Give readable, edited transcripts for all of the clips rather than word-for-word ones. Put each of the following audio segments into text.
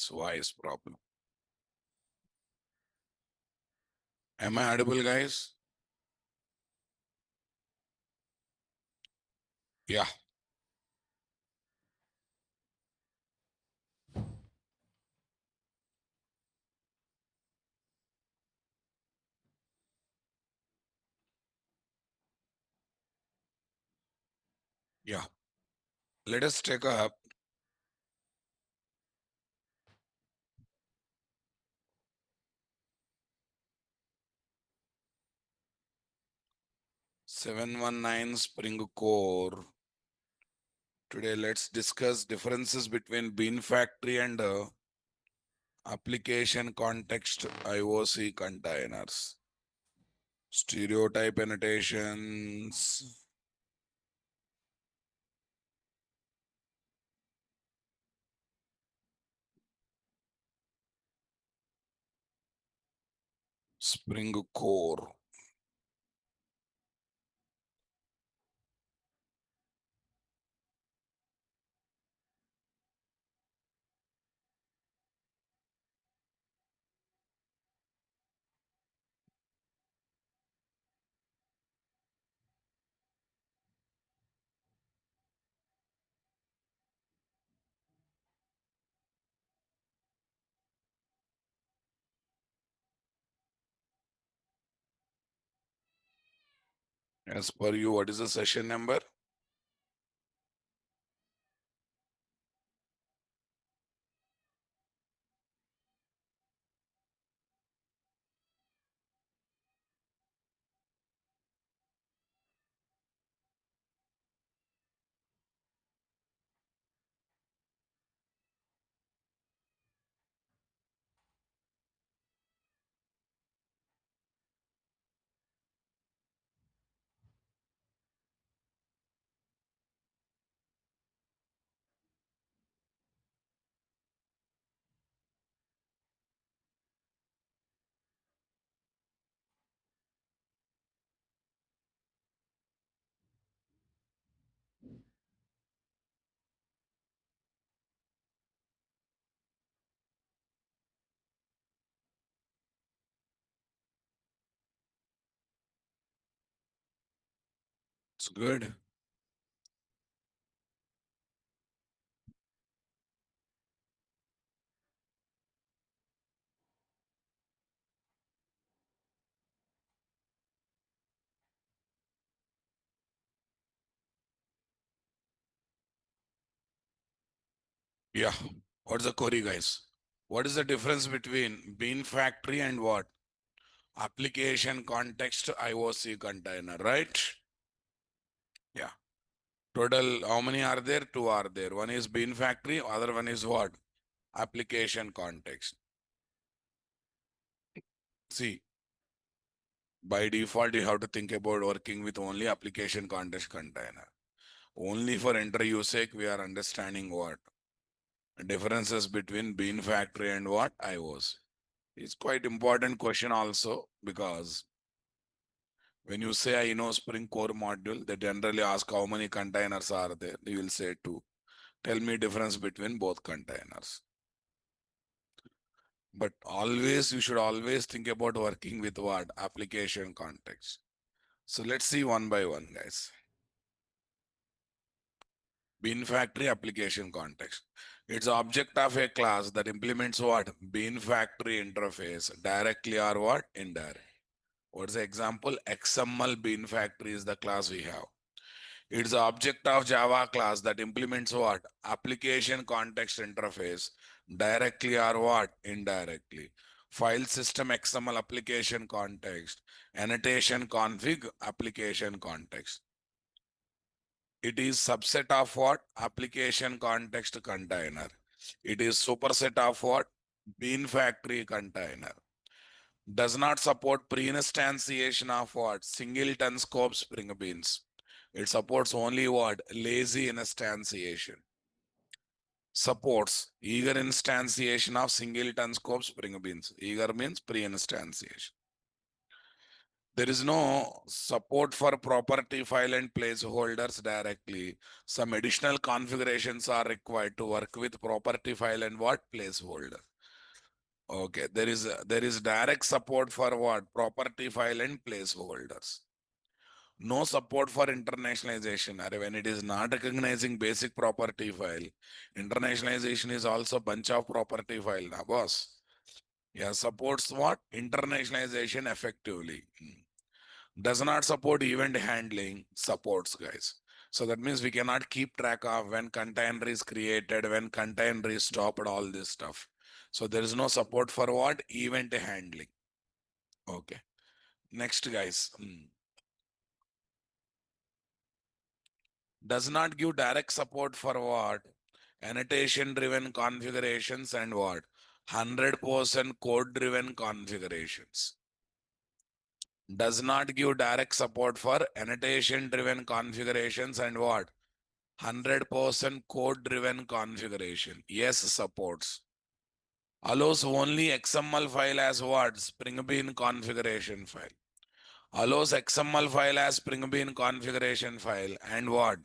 voice problem. Am I audible, guys? Yeah. Yeah. Let us take up 719 Spring Core. Today, let's discuss differences between Bean Factory and application context IOC containers. Stereotype annotations. Spring Core. As per you, what is the session number? It's good. Yeah. What's the query, guys? What is the difference between Bean Factory and what? Application context IOC container, right? Yeah. Total, how many are there? Two are there. One is Bean Factory, other one is what? Application context. See, by default, you have to think about working with only application context container. Only for interview sake, we are understanding what? Differences between Bean Factory and what? IOC. It's quite important question also because when you say I know Spring Core module, they generally ask how many containers are there. You will say two. Tell me difference between both containers. But always, you should always think about working with what? Application context. So let's see one by one, guys. Bean Factory application context. It's object of a class that implements what? Bean Factory interface directly or what? Indirect. What's the example? XML Bean Factory is the class we have. It's the object of Java class that implements what? Application context interface directly or what? Indirectly. File system XML application context. Annotation config application context. It is subset of what? Application context container. It is superset of what? Bean Factory container. Does not support pre-instantiation of what? Singleton scope Spring Beans. It supports only what? Lazy instantiation. Supports eager instantiation of singleton scope Spring Beans. Eager means pre-instantiation. There is no support for property file and placeholders directly. Some additional configurations are required to work with property file and what placeholder. Okay, there is direct support for what property file and placeholders. No support for internationalization. When it is not recognizing basic property file, internationalization is also bunch of property file, na boss. Yeah, supports what internationalization effectively. Does not support event handling, supports, guys. So that means we cannot keep track of when container is created, when container is stopped, all this stuff. So there is no support for what event handling. Okay, next, guys. Does not give direct support for what annotation driven configurations and what 100% code driven configurations. Does not give direct support for annotation driven configurations and what 100% code driven configuration. Yes, supports. Allows only XML file as what Spring Bean configuration file. Allows XML file as Spring Bean configuration file and what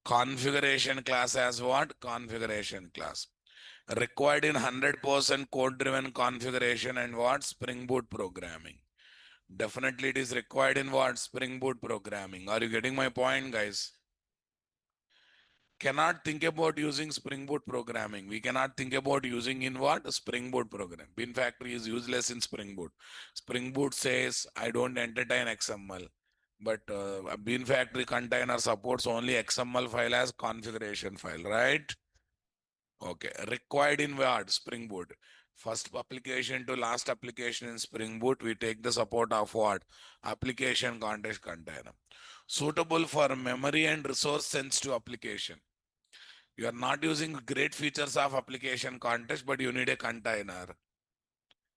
configuration class as what configuration class. Required in 100% code driven configuration and what Spring Boot programming. Definitely it is required in what Spring Boot programming. Are you getting my point, guys? Cannot think about using Spring Boot programming. We cannot think about using in what Spring Boot program. Bean Factory is useless in Spring Boot. Spring Boot says I don't entertain XML, but Bean Factory container supports only XML file as configuration file, right? Okay, required in what Spring Boot. First application to last application in Spring Boot, we take the support of what application context container. Suitable for memory and resource sensitive application. You are not using great features of application context, but you need a container.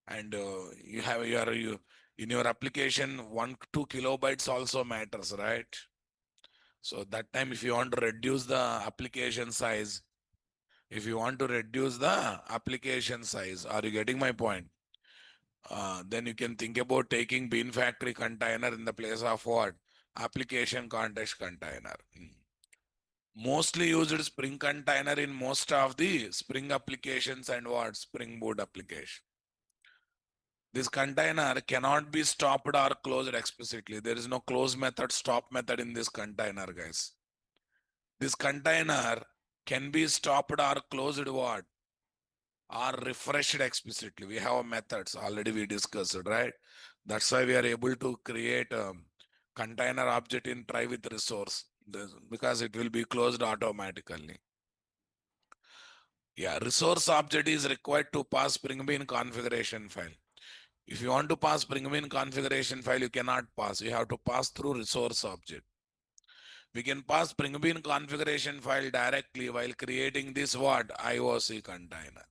And you have you in your application 1-2 kilobytes also matters, right? So that time, if you want to reduce the application size, if you want to reduce the application size, are you getting my point? Then you can think about taking Bean Factory container in the place of what application context container. Mostly used Spring container in most of the Spring applications and what Spring Boot application. This container cannot be stopped or closed explicitly. There is no close method, stop method in this container, guys. This container can be stopped or closed what? Or refreshed explicitly. We have methods already we discussed, right? That's why we are able to create a container object in try with resource because it will be closed automatically. Yeah, resource object is required to pass Spring Bean configuration file. If you want to pass Spring Bean configuration file, you cannot pass. You have to pass through resource object. We can pass Spring Bean configuration file directly while creating this what IOC container.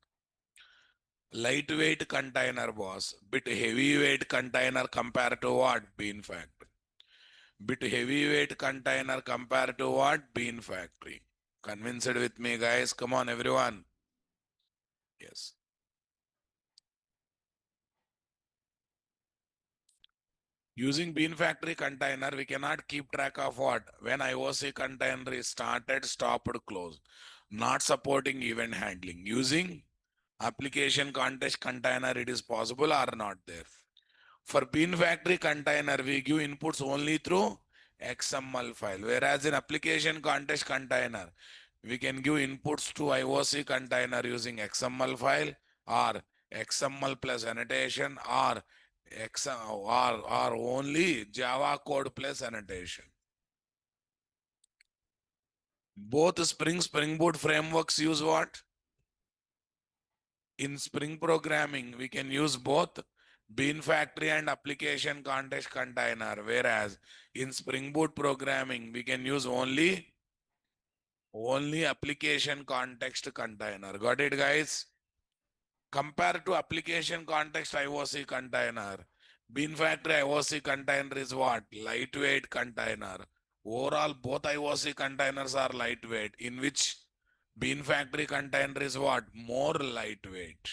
Lightweight container, boss. Bit heavyweight container compared to what Bean Factory. Bit heavyweight container compared to what Bean Factory. Convinced with me, guys? Come on, everyone. Yes. Using Bean Factory container, we cannot keep track of what? When IOC container is started, stopped, closed. Not supporting event handling. Using application context container, it is possible or not there. For Bean Factory container, we give inputs only through XML file. Whereas in application context container, we can give inputs to IOC container using XML file or XML plus annotation or or only Java code plus annotation. Both Spring Boot frameworks use what? In Spring programming, we can use both Bean Factory and application context container, whereas in Spring Boot programming, we can use only application context container. Got it, guys? Compared to application context IOC container, Bean Factory IOC container is what? Lightweight container. Overall, both IOC containers are lightweight, in which Bean Factory container is what? More lightweight.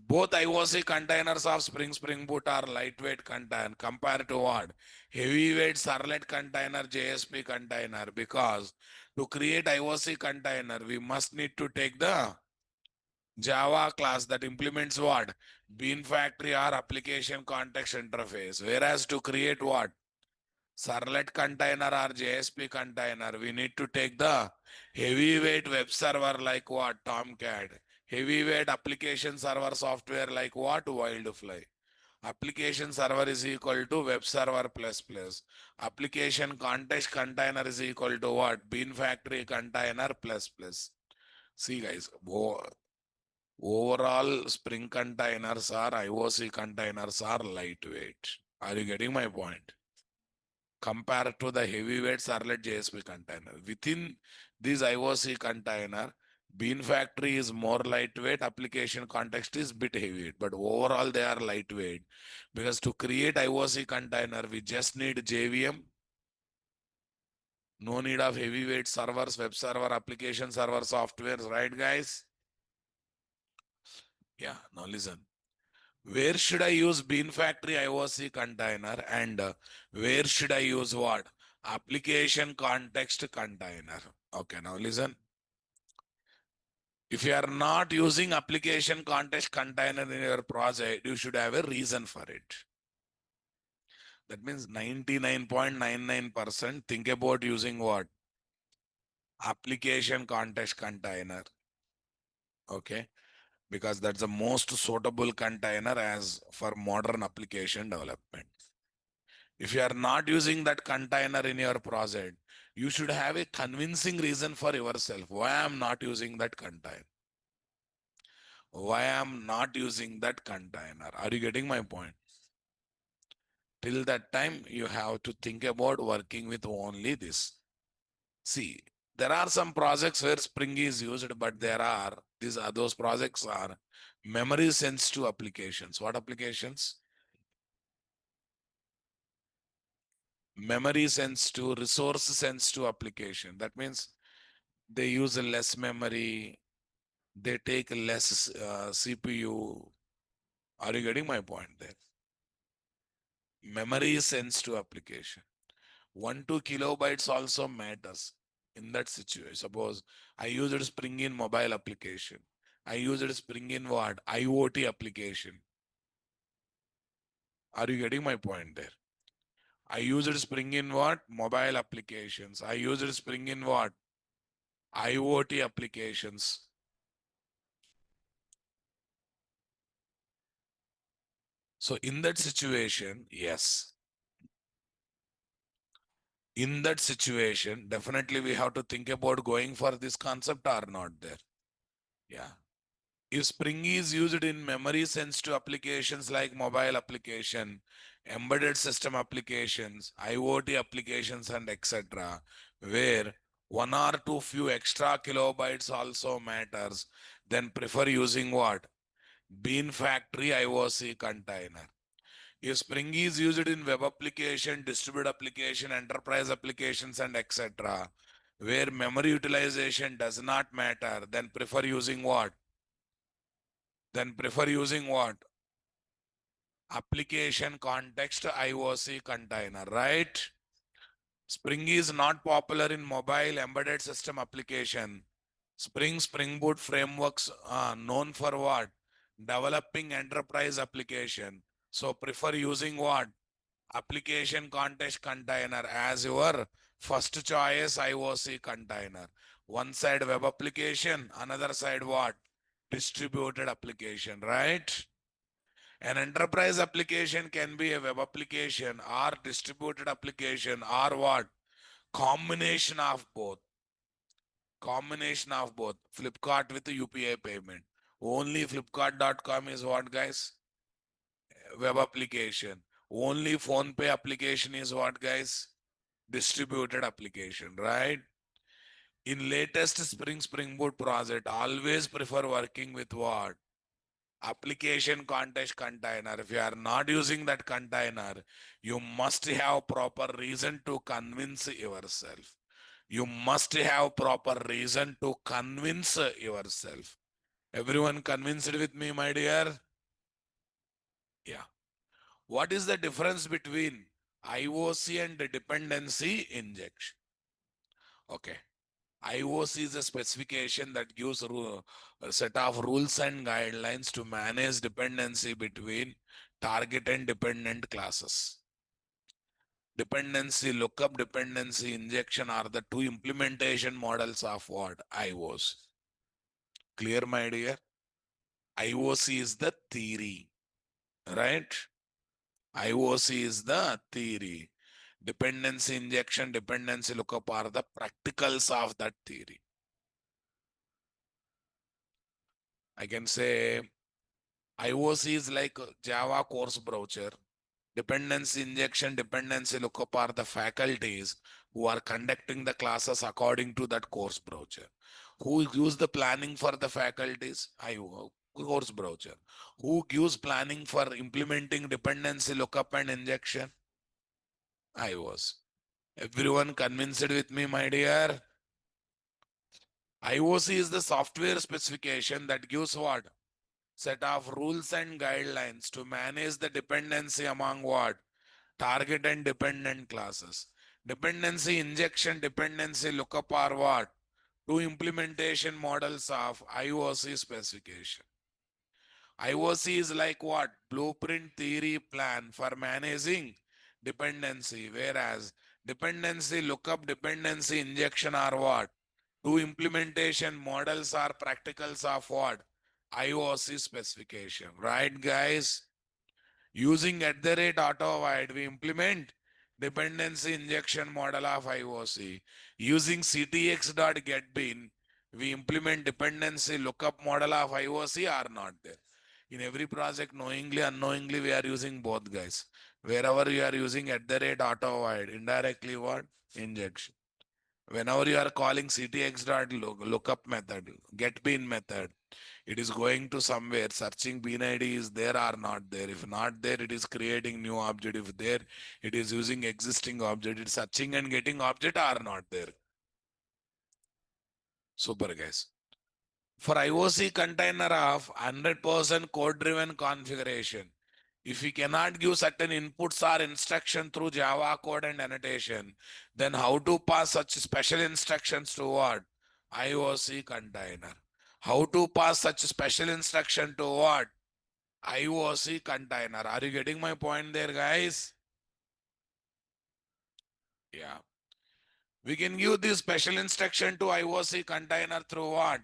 Both IOC containers of Spring Boot are lightweight container compared to what? Heavyweight Servlet container, JSP container. Because to create IOC container, we must need to take the Java class that implements what? Bean factory or application context interface. Whereas to create what? Servlet container or JSP container, we need to take the heavyweight web server like what? Tomcat. Heavyweight application server software like what? Wildfly. Application server is equal to web server plus plus. Application context container is equal to what? Bean factory container plus plus. See guys, overall Spring containers or IOC containers are lightweight. Are you getting my point? Compared to the heavyweight Servlet JSP container. Within this IOC container, Bean Factory is more lightweight, application context is bit heavyweight, but overall they are lightweight because to create IOC container, we just need JVM. No need of heavyweight servers, web server, application server softwares, right guys? Yeah, now listen. Where should I use Bean Factory IOC container and where should I use what? Application context container. Okay, now listen. If you are not using application context container in your project, you should have a reason for it. That means 99.99% think about using what? Application context container. Okay, because that's the most suitable container as for modern application development. If you are not using that container in your project, you should have a convincing reason for yourself why I'm not using that container. Why I'm not using that container. Are you getting my point? Till that time, you have to think about working with only this. See, there are some projects where Spring is used, but those projects are memory sensitive applications. What applications? Memory sensitive, resource sensitive application. That means they use less memory, they take less CPU. Are you getting my point there? Memory sensitive application. 1-2 kilobytes also matters in that situation. Suppose I used Spring in mobile application. I used Spring in what? IoT application. Are you getting my point there? I used Spring in what? Mobile applications. I used Spring in what? IoT applications. So in that situation, yes. In that situation, definitely we have to think about going for this concept or not there. Yeah. If Spring is used in memory sensitive applications like mobile application, embedded system applications, IoT applications, and etc., where 1 or 2 few extra kilobytes also matters, then prefer using what? Bean Factory IOC container. If Spring is used in web application, distributed application, enterprise applications, and etc., where memory utilization does not matter, then prefer using what? Then prefer using what? Application context IOC container, right? Spring is not popular in mobile embedded system application. Spring Boot frameworks are known for what? Developing enterprise application. So prefer using what? Application context container as your first choice IOC container. One side web application, another side what? Distributed application, right? An enterprise application can be a web application or distributed application or what? Combination of both. Combination of both. Flipkart with UPI payment. Only Flipkart.com is what, guys? Web application. Only PhonePe application is what, guys? Distributed application, right? In latest Spring Boot project, always prefer working with what? Application context container. If you are not using that container, you must have proper reason to convince yourself. You must have proper reason to convince yourself. Everyone convinced with me, my dear? What is the difference between IOC and the dependency injection? Okay. IOC is a specification that gives a set of rules and guidelines to manage dependency between target and dependent classes. Dependency lookup, dependency injection are the two implementation models of what? IOC. Clear, my dear? IOC is the theory, right? IOC is the theory. Dependency injection, dependency lookup are the practicals of that theory. I can say IOC is like Java course browser. Dependency injection, dependency lookup are the faculties who are conducting the classes according to that course browser. Who gives the planning for the faculties? IO course browser. Who gives planning for implementing dependency lookup and injection? IOC. Everyone convinced with me, my dear? IOC is the software specification that gives what? Set of rules and guidelines to manage the dependency among what? Target and dependent classes. Dependency injection, dependency lookup are what? Two implementation models of IOC specification. IOC is like what? Blueprint theory plan for managing dependency, whereas dependency lookup, dependency injection are what? Two implementation models are practicals of what? IOC specification, right, guys? Using at the rate AutoVide, we implement dependency injection model of IOC. Using ctx.getBean, we implement dependency lookup model of IOC are not there. In every project, knowingly, unknowingly, we are using both, guys. Wherever you are using at the rate AutoVide, indirectly what? Injection. Whenever you are calling ctx.lookup method, getBean method, it is going to somewhere searching bean id is there or not there. If not there, it is creating new object. If there, it is using existing object. It's searching and getting object are not there. Super, guys. For IOC container of 100% code driven configuration, if we cannot give certain inputs or instruction through Java code and annotation, then how to pass such special instructions to what? IOC container. How to pass such special instruction to what? IOC container. Are you getting my point there, guys? Yeah. We can give this special instruction to IOC container through what?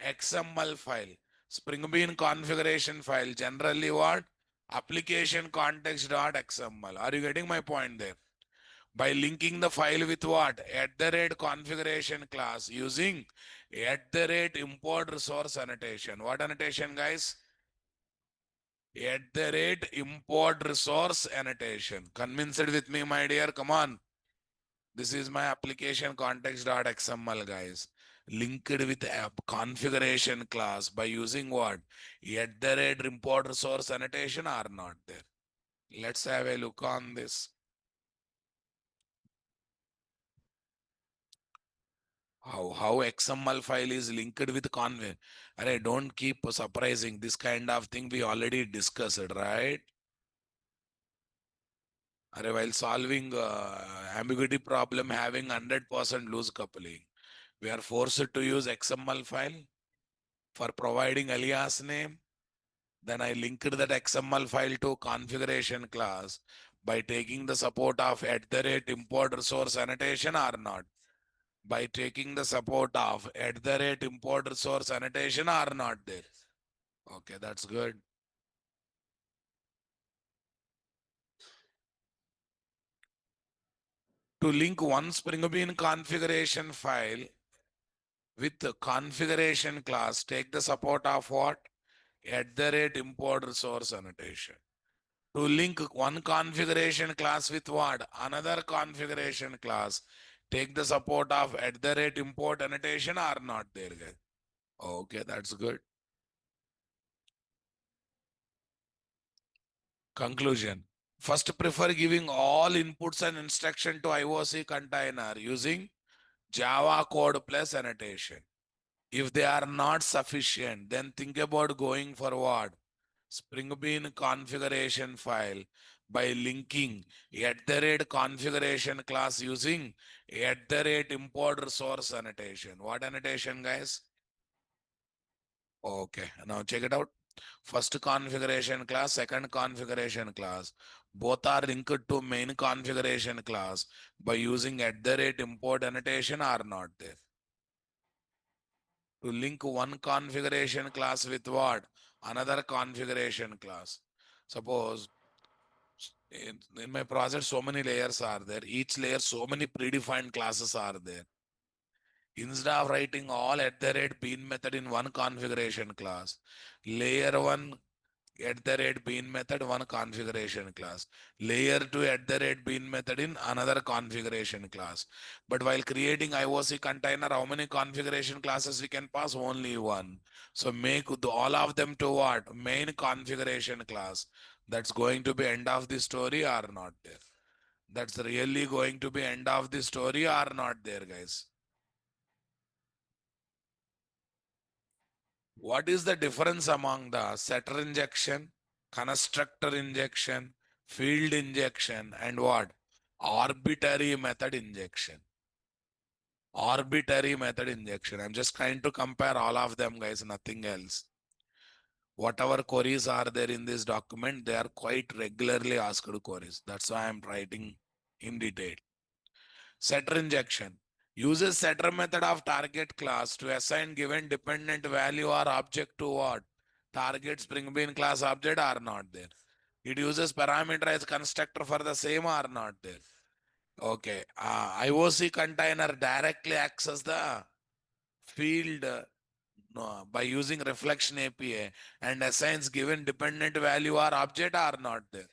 XML file. Spring Bean configuration file. Generally what? Application context.xml. Are you getting my point there? By linking the file with what? At the rate configuration class using at the rate import resource annotation. What annotation, guys? At the rate import resource annotation. Convinced with me, my dear? Come on. This is my application context.xml, guys. Linked with app configuration class by using what? At the rate import resource annotation are not there. Let's have a look on this. How XML file is linked with conv. Array, don't keep surprising. This kind of thing we already discussed, right? Array, while solving ambiguity problem having 100% loose coupling, we are forced to use XML file for providing alias name. Then I linked that XML file to configuration class by taking the support of at the rate import resource annotation or not. By taking the support of at the rate import resource annotation or not there. Okay, that's good. To link one Spring Bean configuration file with the configuration class, take the support of what? At the rate import resource annotation. To link one configuration class with what? Another configuration class, take the support of at the rate import annotation or not there, guys. Okay, that's good. Conclusion. First, prefer giving all inputs and instruction to IOC container using Java code plus annotation. If they are not sufficient, then think about going forward. Spring Bean configuration file by linking @configuration class using @import resource annotation. What annotation, guys? Okay, now check it out. First configuration class, second configuration class. Both are linked to main configuration class by using @import annotation or not there. To link one configuration class with what? Another configuration class. Suppose in my project, so many layers are there. Each layer, so many predefined classes are there. Instead of writing all @bean method in one configuration class, layer one @bean method one configuration class, layer two @bean method in another configuration class. But while creating IOC container, how many configuration classes we can pass? Only one. So make all of them to what? Main configuration class. That's going to be end of the story or not there? That's really going to be end of the story or not there, guys? What is the difference among the setter injection, constructor injection, field injection, and what? Arbitrary method injection. Arbitrary method injection. I'm just trying to compare all of them, guys, nothing else. Whatever queries are there in this document, they are quite regularly asked queries. That's why I'm writing in detail. Setter injection uses setter method of target class to assign given dependent value or object to what? Target Spring Bean class object are not there. It uses parameterized constructor for the same or not there. Okay. IOC container directly access the field no, by using reflection API and assigns given dependent value or object are not there.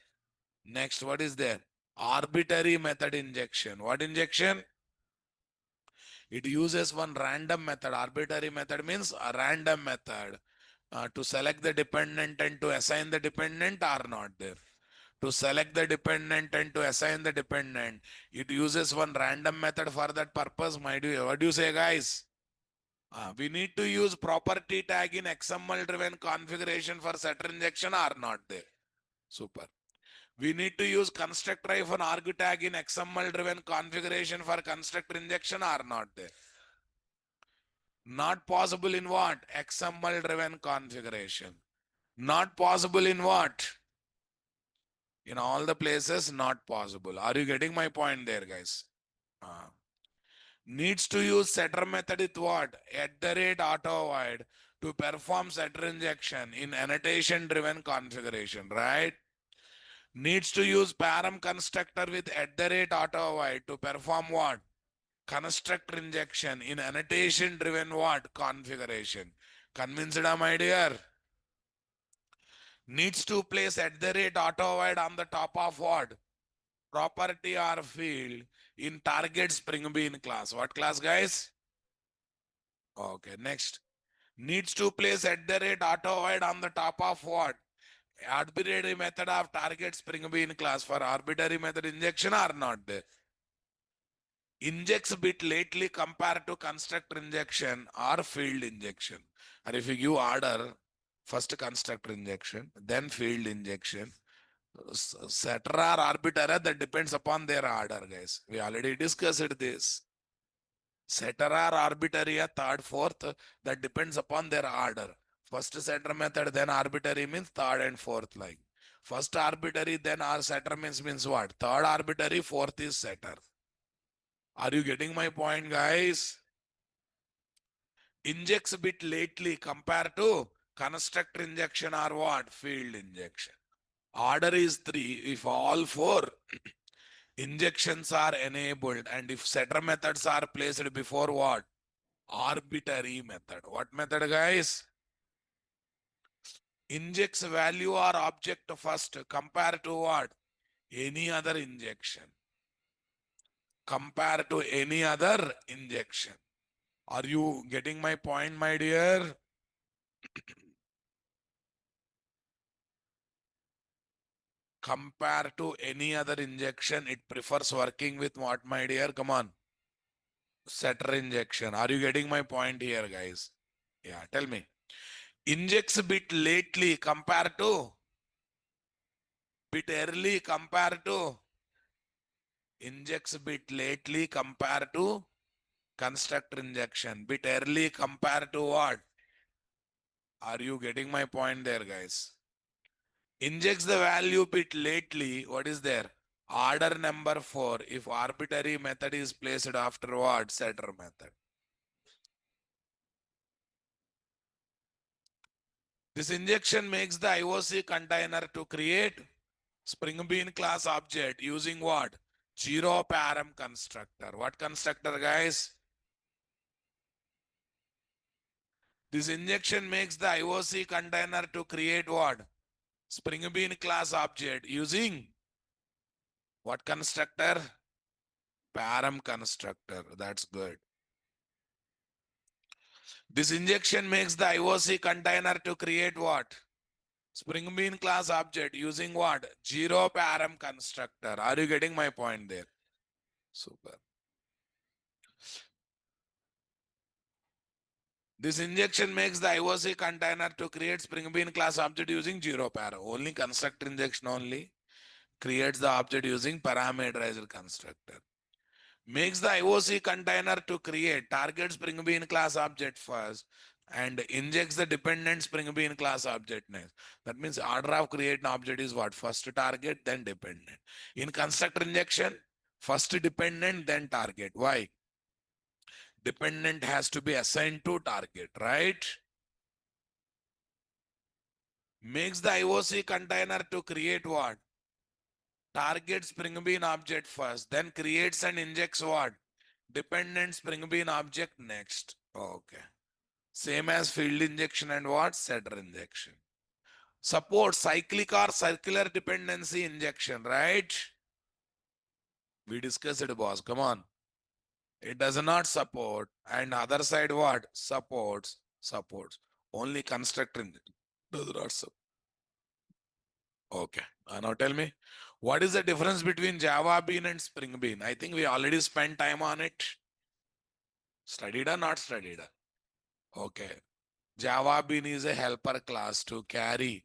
Next, what is there? Arbitrary method injection. What injection? It uses one random method. Arbitrary method means a random method to select the dependent and to assign the dependent are not there. To select the dependent and to assign the dependent, it uses one random method for that purpose. What do you say, guys? We need to use property tag in XML driven configuration for setter injection or not there. Super. We need to use constructor-arg tag in XML driven configuration for constructor injection or not there. Not possible in what? XML driven configuration. Not possible in what? In all the places, not possible. Are you getting my point there, guys? Needs to use setter method with what? @auto void to perform setter injection in annotation driven configuration, right? Needs to use param constructor with @auto void to perform what? Constructor injection in annotation driven what? Configuration. Convinced, my dear? Needs to place @auto void on the top of what? Property or field in target Spring Bean class. What class, guys? Okay, next. Needs to place @auto void on the top of what? Arbitrary method of target Spring Bean class for arbitrary method injection or not there. Injects bit lately compared to constructor injection or field injection. And if you give order, first constructor injection, then field injection, setter or arbiter, that depends upon their order, guys. We already discussed this. Setter or arbitrary, third, fourth, that depends upon their order. First setter method, then arbitrary means third and fourth line. First arbitrary, then our setter means what? Third arbitrary, fourth is setter. Are you getting my point, guys? Injects a bit lately compared to constructor injection or what? Field injection. Order is 3 if all 4 injections are enabled and if setter methods are placed before what? Arbitrary method. What method, guys? Injects value or object first compared to what? Any other injection. Compared to any other injection. Are you getting my point, my dear? Compared to any other injection, it prefers working with what, my dear? Come on. Setter injection. Are you getting my point here, guys? Yeah, tell me. Injects bit lately compared to bit early compared to injects bit lately compared to constructor injection. Bit early compared to what? Are you getting my point there, guys? Injects the value bit lately. What is there? Order number 4. If arbitrary method is placed afterward, setter method. This injection makes the IOC container to create Spring Bean class object using what? Zero param constructor. What constructor, guys? This injection makes the IOC container to create what? Spring Bean class object using what constructor? Param constructor. That's good. This injection makes the IOC container to create what? Spring Bean class object using what? Zero param constructor. Are you getting my point there? Super. This injection makes the IOC container to create Spring Bean class object using zero para. Only constructor injection only creates the object using parameterized constructor. Makes the IOC container to create target Spring Bean class object first and injects the dependent Spring Bean class object next. That means order of create an object is what? First target, then dependent. In constructor injection, first dependent, then target. Why? Dependent has to be assigned to target, right? Makes the IOC container to create what? Target Spring Bean object first, then creates and injects what? Dependent Spring Bean object next. Okay. Same as field injection and what? Setter injection. Support cyclic or circular dependency injection, right? We discussed it, boss. Come on. It does not support. And other side what? Supports. Supports. Only constructor does not support. Okay. Now tell me, what is the difference between Java Bean and Spring Bean? I think we already spent time on it. Studied or not studied? Okay. Java Bean is a helper class to carry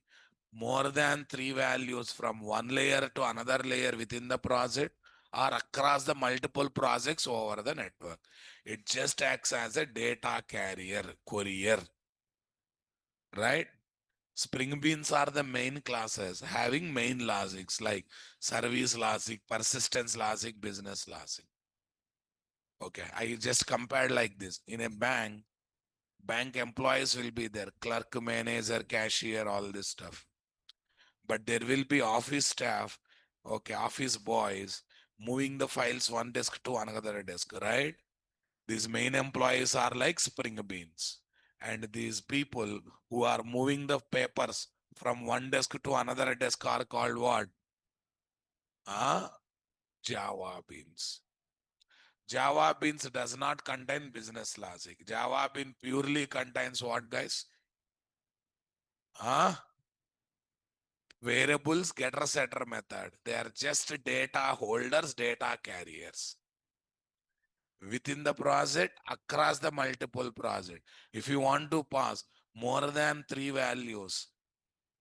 more than 3 values from one layer to another layer within the project or across the multiple projects over the network. It just acts as a data carrier, courier, right? Spring Beans are the main classes having main logics like service logic, persistence logic, business logic. Okay, I just compared like this. In a bank, bank employees will be there, clerk, manager, cashier, all this stuff. But there will be office staff, okay, office boys moving the files one desk to another desk, right? These main employees are like Spring Beans. And these people who are moving the papers from one desk to another desk are called what? Java Beans. Java Beans does not contain business logic. Java Bean purely contains what, guys? Variables, getter, setter method. They are just data holders, data carriers. Within the project, across the multiple project. If you want to pass more than 3 values,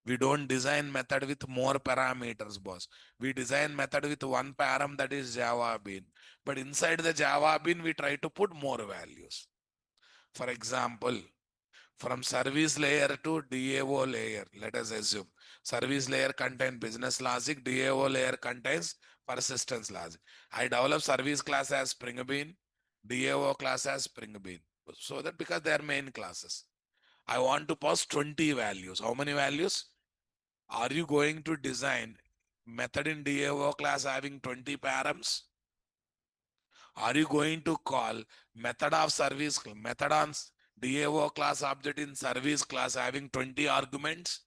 we don't design method with more parameters, boss. We design method with one param, that is Java Bean. But inside the Java Bean, we try to put more values. For example, from service layer to DAO layer, let us assume. Service layer contains business logic, DAO layer contains persistence logic. I develop service class as Spring Bean, DAO class as Spring Bean. So that because they are main classes. I want to pass 20 values. How many values? Are you going to design method in DAO class having 20 params? Are you going to call method of service, method on DAO class object in service class having 20 arguments?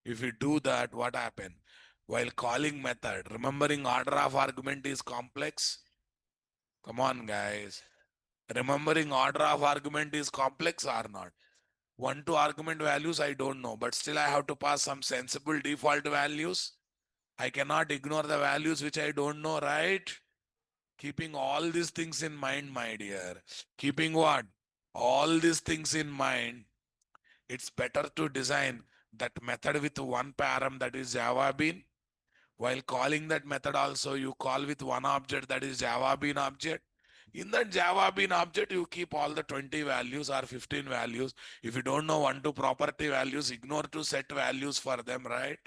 If you do that, what happen? While calling method, remembering order of argument is complex. Come on, guys. Remembering order of argument is complex or not? 1 to argument values, I don't know, but still I have to pass some sensible default values. I cannot ignore the values which I don't know, right? Keeping all these things in mind, my dear. Keeping what? All these things in mind. It's better to design that method with one param, that is Java Bean. While calling that method also, you call with one object, that is Java Bean object. In that Java Bean object, you keep all the 20 values or 15 values. If you don't know one to property values, ignore to set values for them, right?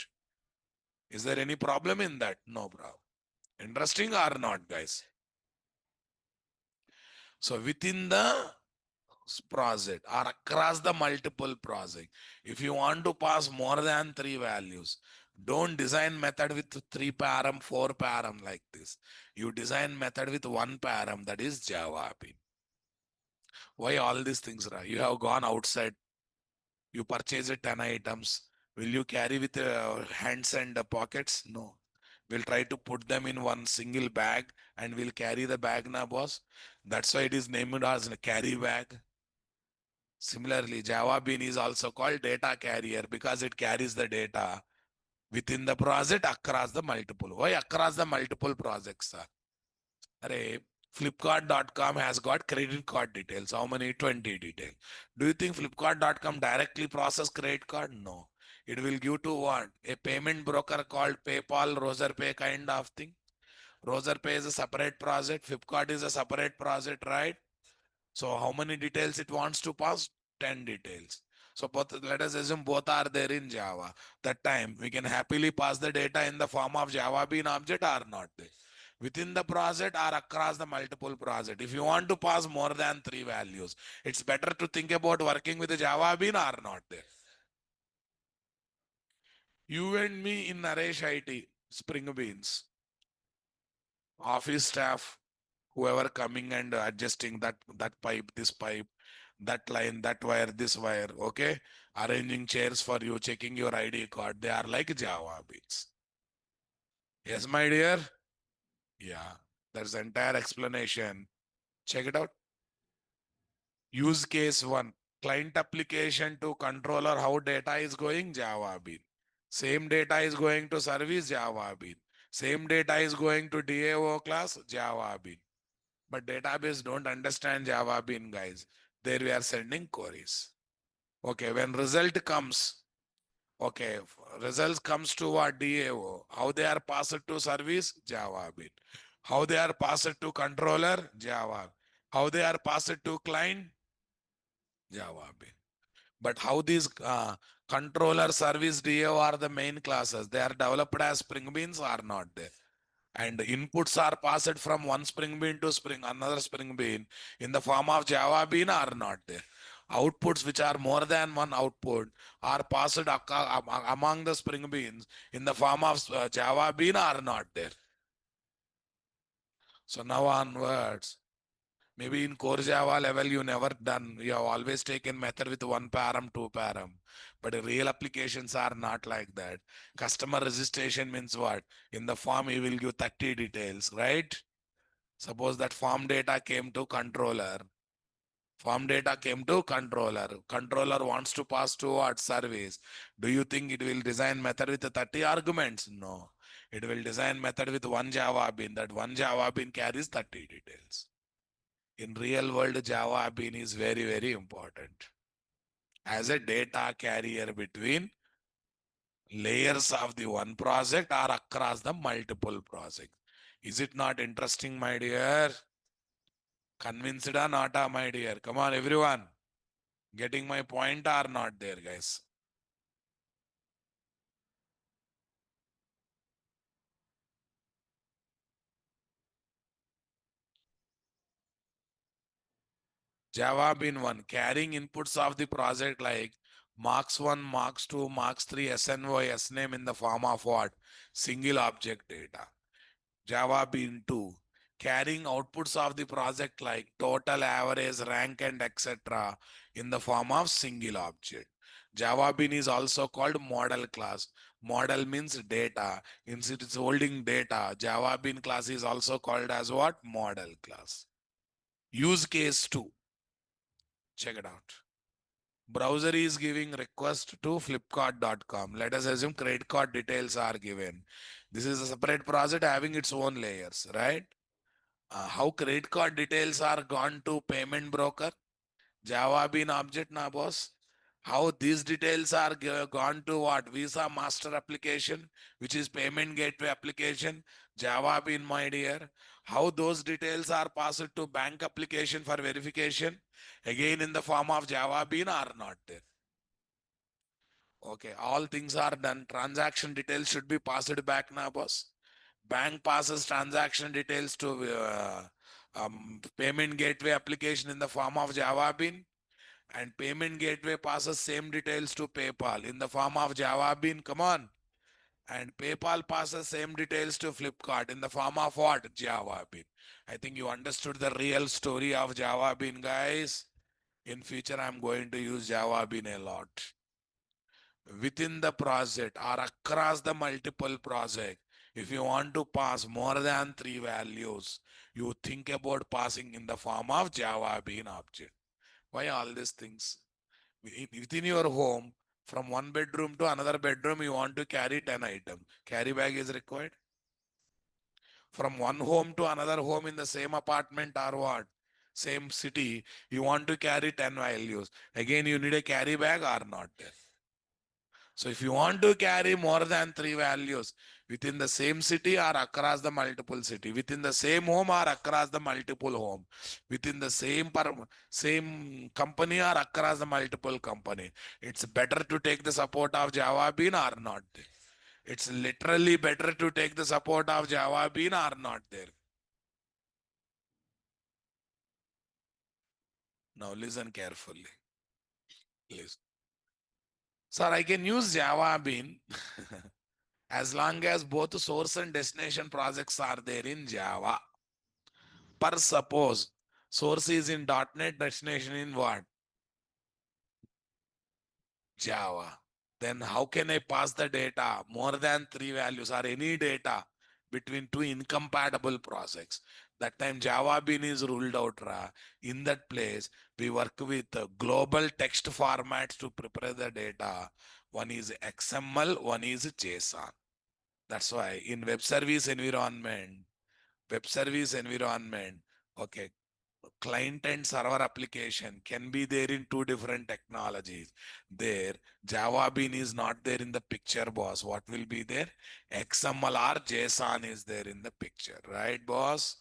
Is there any problem in that? No problem. Interesting or not, guys? So within the project or across the multiple project, if you want to pass more than three values, don't design method with three param, four param like this. You design method with one param, that is Java Bean. Why all these things, right? You have gone outside, you purchased 10 items. Will you carry with hands and pockets? No. We'll try to put them in one single bag and we'll carry the bag now, boss. That's why it is named as a carry bag. Similarly, Java Bean is also called data carrier because it carries the data within the project across the multiple. Why across the multiple projects, sir? Array, Flipkart.com has got credit card details. How many? 20 details. Do you think Flipkart.com directly process credit card? No. It will give to what? A payment broker called PayPal, Razorpay kind of thing. Razorpay is a separate project. Flipkart is a separate project, right? So how many details it wants to pass? 10 details. So both, let us assume both are there in Java. That time we can happily pass the data in the form of Java Bean object or not there. Within the project or across the multiple project. If you want to pass more than three values, it's better to think about working with the Java Bean or not there. You and me in Naresh IT, Spring Beans, office staff, whoever coming and adjusting that pipe, this pipe, that line, that wire, this wire, okay, arranging chairs for you, checking your ID card, they are like Java beans. Yes, my dear. Yeah, that's the entire explanation. Check it out. Use case one, client application to controller, how data is going, Java bean. Same data is going to service, Java bean. Same data is going to DAO class, Java bean. But database don't understand Java Bean, guys. There we are sending queries. Okay, when result comes, okay, results comes to what? DAO. How they are passed to service? Java Bean. How they are passed to controller? Java. How they are passed to client? Java Bean. But how these controller, service, DAO are the main classes? They are developed as Spring Beans or not there? And inputs are passed from one Spring Bean to another Spring Bean in the form of Java Bean are not there. Outputs which are more than one output are passed among the Spring Beans in the form of Java Bean are not there. So now onwards, maybe in core Java level you never done. You have always taken method with one param, two param. But real applications are not like that. Customer registration means what? In the form you will give 30 details, right? Suppose that form data came to controller. Form data came to controller. Controller wants to pass to what? Service. Do you think it will design method with 30 arguments? No. It will design method with one Java bean. That one Java bean carries 30 details. In real world, Java bean is very, very important as a data carrier between layers of the one project or across the multiple projects. Is it not interesting, my dear? Convinced or not, my dear? Come on, everyone. Getting my point or not there, guys? Java bean one, carrying inputs of the project like marks 1, marks 2, marks 3, SNY, SNAME in the form of what? Single object data. Java bean 2, carrying outputs of the project like total, average, rank, and etc. in the form of single object. Java bean is also called model class. Model means data. Since it is holding data, Java bean class is also called as what? Model class. Use case 2. Check it out. Browser is giving request to flipkart.com. Let us assume credit card details are given. This is a separate project having its own layers, right? How credit card details are gone to payment broker? Java bean object na boss. How these details are gone to what? Visa master application, which is payment gateway application, Java Bean, my dear. How those details are passed to bank application for verification, again in the form of Java Bean are not there. Okay, all things are done. Transaction details should be passed back now, boss. Bank passes transaction details to payment gateway application in the form of Java Bean, and payment gateway passes same details to PayPal in the form of Java Bean. Come on. And PayPal passes same details to Flipkart in the form of what? Java Bean. I think you understood the real story of Java Bean, guys. In future, I'm going to use Java Bean a lot. Within the project or across the multiple project, if you want to pass more than 3 values, you think about passing in the form of Java Bean object. Why all these things? Within your home, from one bedroom to another bedroom, you want to carry 10 items. Carry bag is required. From one home to another home in the same apartment or what? Same city, you want to carry 10 values. Again, you need a carry bag or not there. So if you want to carry more than 3 values within the same city or across the multiple city, within the same home or across the multiple home, within the same company or across the multiple company, it's better to take the support of Java Bean or not there. It's literally better to take the support of Java Bean or not there. Now listen carefully. Listen. Sir, I can use Java Bean as long as both source and destination projects are there in Java. Per suppose source is in .NET, destination in what? Java. Then how can I pass the data more than 3 values or any data between two incompatible projects? That time Java Bean is ruled out. In that place, we work with global text formats to prepare the data. One is XML, one is JSON. That's why in web service environment, okay, client and server application can be there in two different technologies. There, Java Bean is not there in the picture, boss. What will be there? XML or JSON is there in the picture, right, boss?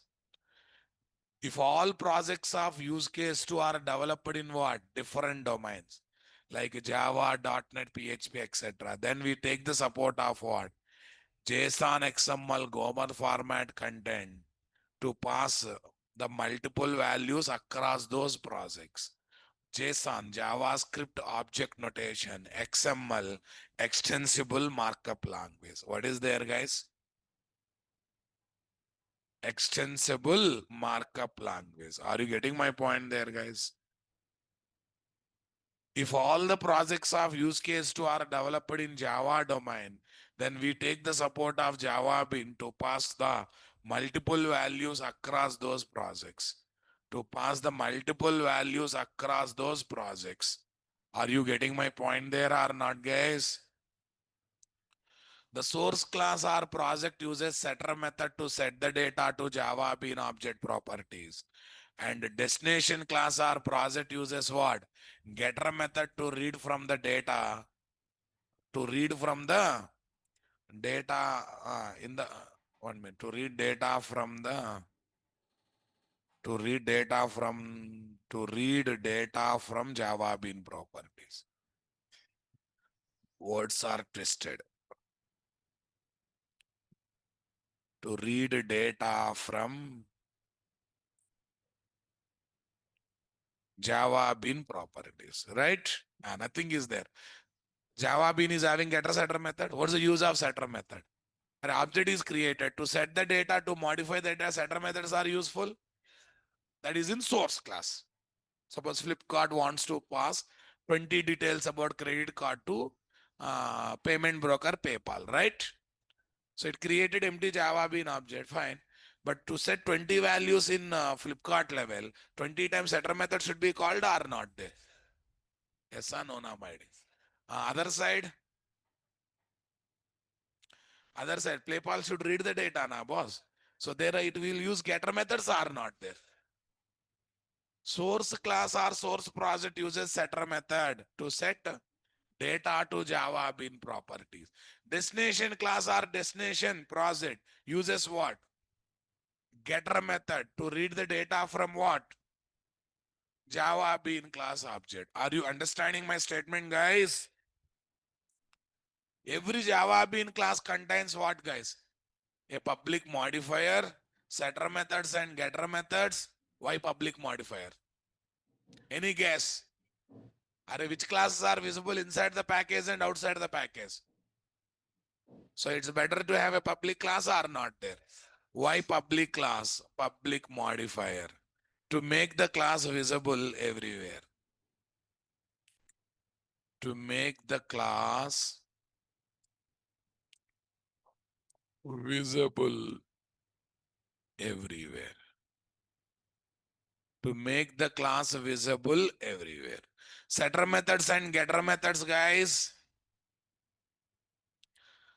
If all projects of use case 2 are developed in what? Different domains, like Java, .NET, PHP, etc. Then we take the support of what? JSON, XML, Gomer format content to pass the multiple values across those projects. JSON, JavaScript object notation, XML, extensible markup language. What is there, guys? Extensible markup language. Are you getting my point there, guys? If all the projects of use case 2 are developed in Java domain, then we take the support of Java Bean to pass the multiple values across those projects. To pass the multiple values across those projects. Are you getting my point there or not, guys? The source class or project uses setter method to set the data to Java Bean object properties. And destination class or project uses what? Getter method to read from the data, to read from the data in the, 1 minute, to read data from the, to read data from Java Bean properties. Words are twisted. To read data from Java Bean properties, right? Nothing is there. Java Bean is having getter setter method. What's the use of setter method? An object is created to set the data, to modify the data. Setter methods are useful. That is in source class. Suppose Flipkart wants to pass 20 details about credit card to payment broker PayPal, right? So it created empty Java Bean object, fine. But to set 20 values in Flipkart level, 20 times setter method should be called or not there? Yes or no, now, my dear? Other side, PayPal should read the data, na boss. So there it will use getter methods or not there. Source class or source project uses setter method to set data to Java Bean properties. Destination class or destination project uses what? Getter method to read the data from what? Java Bean class object. Are you understanding my statement, guys? Every Java Bean class contains what, guys? A public modifier, setter methods and getter methods. Why public modifier? Any guess? Are which classes are visible inside the package and outside the package? So it's better to have a public class or not there. Why public class? Public modifier. To make the class visible everywhere. To make the class visible everywhere. To make the class visible everywhere. Setter methods and getter methods, guys.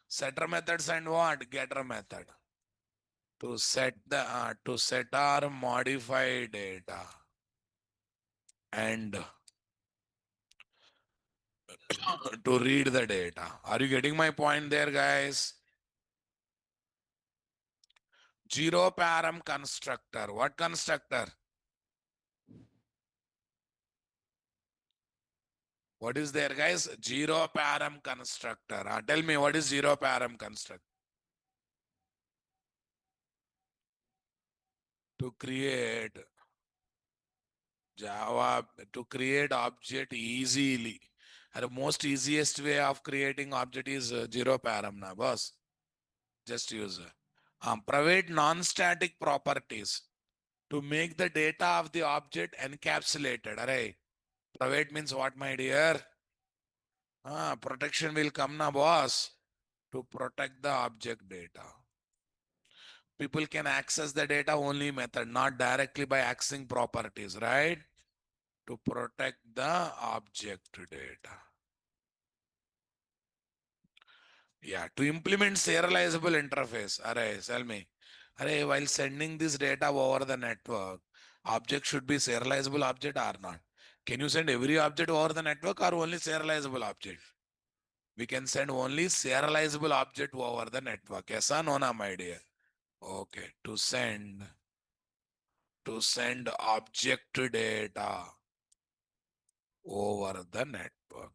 Setter methods and what? Getter method. To set or modify data and to read the data. Are you getting my point there, guys? Zero param constructor. What constructor? What is there, guys? Zero param constructor. Tell me, what is zero param constructor? To create Java, to create object easily. And the most easiest way of creating object is zero param na boss. Just use private non-static properties to make the data of the object encapsulated. Array. Private means what, my dear? Protection will come na boss. To protect the object data. People can access the data only method, not directly by accessing properties, right? To protect the object data. Yeah, to implement serializable interface. Array, tell me. Array, while sending this data over the network, object should be serializable object or not? Can you send every object over the network or only serializable object? We can send only serializable object over the network. Yes or no, na, my dear? Okay, to send object data over the network.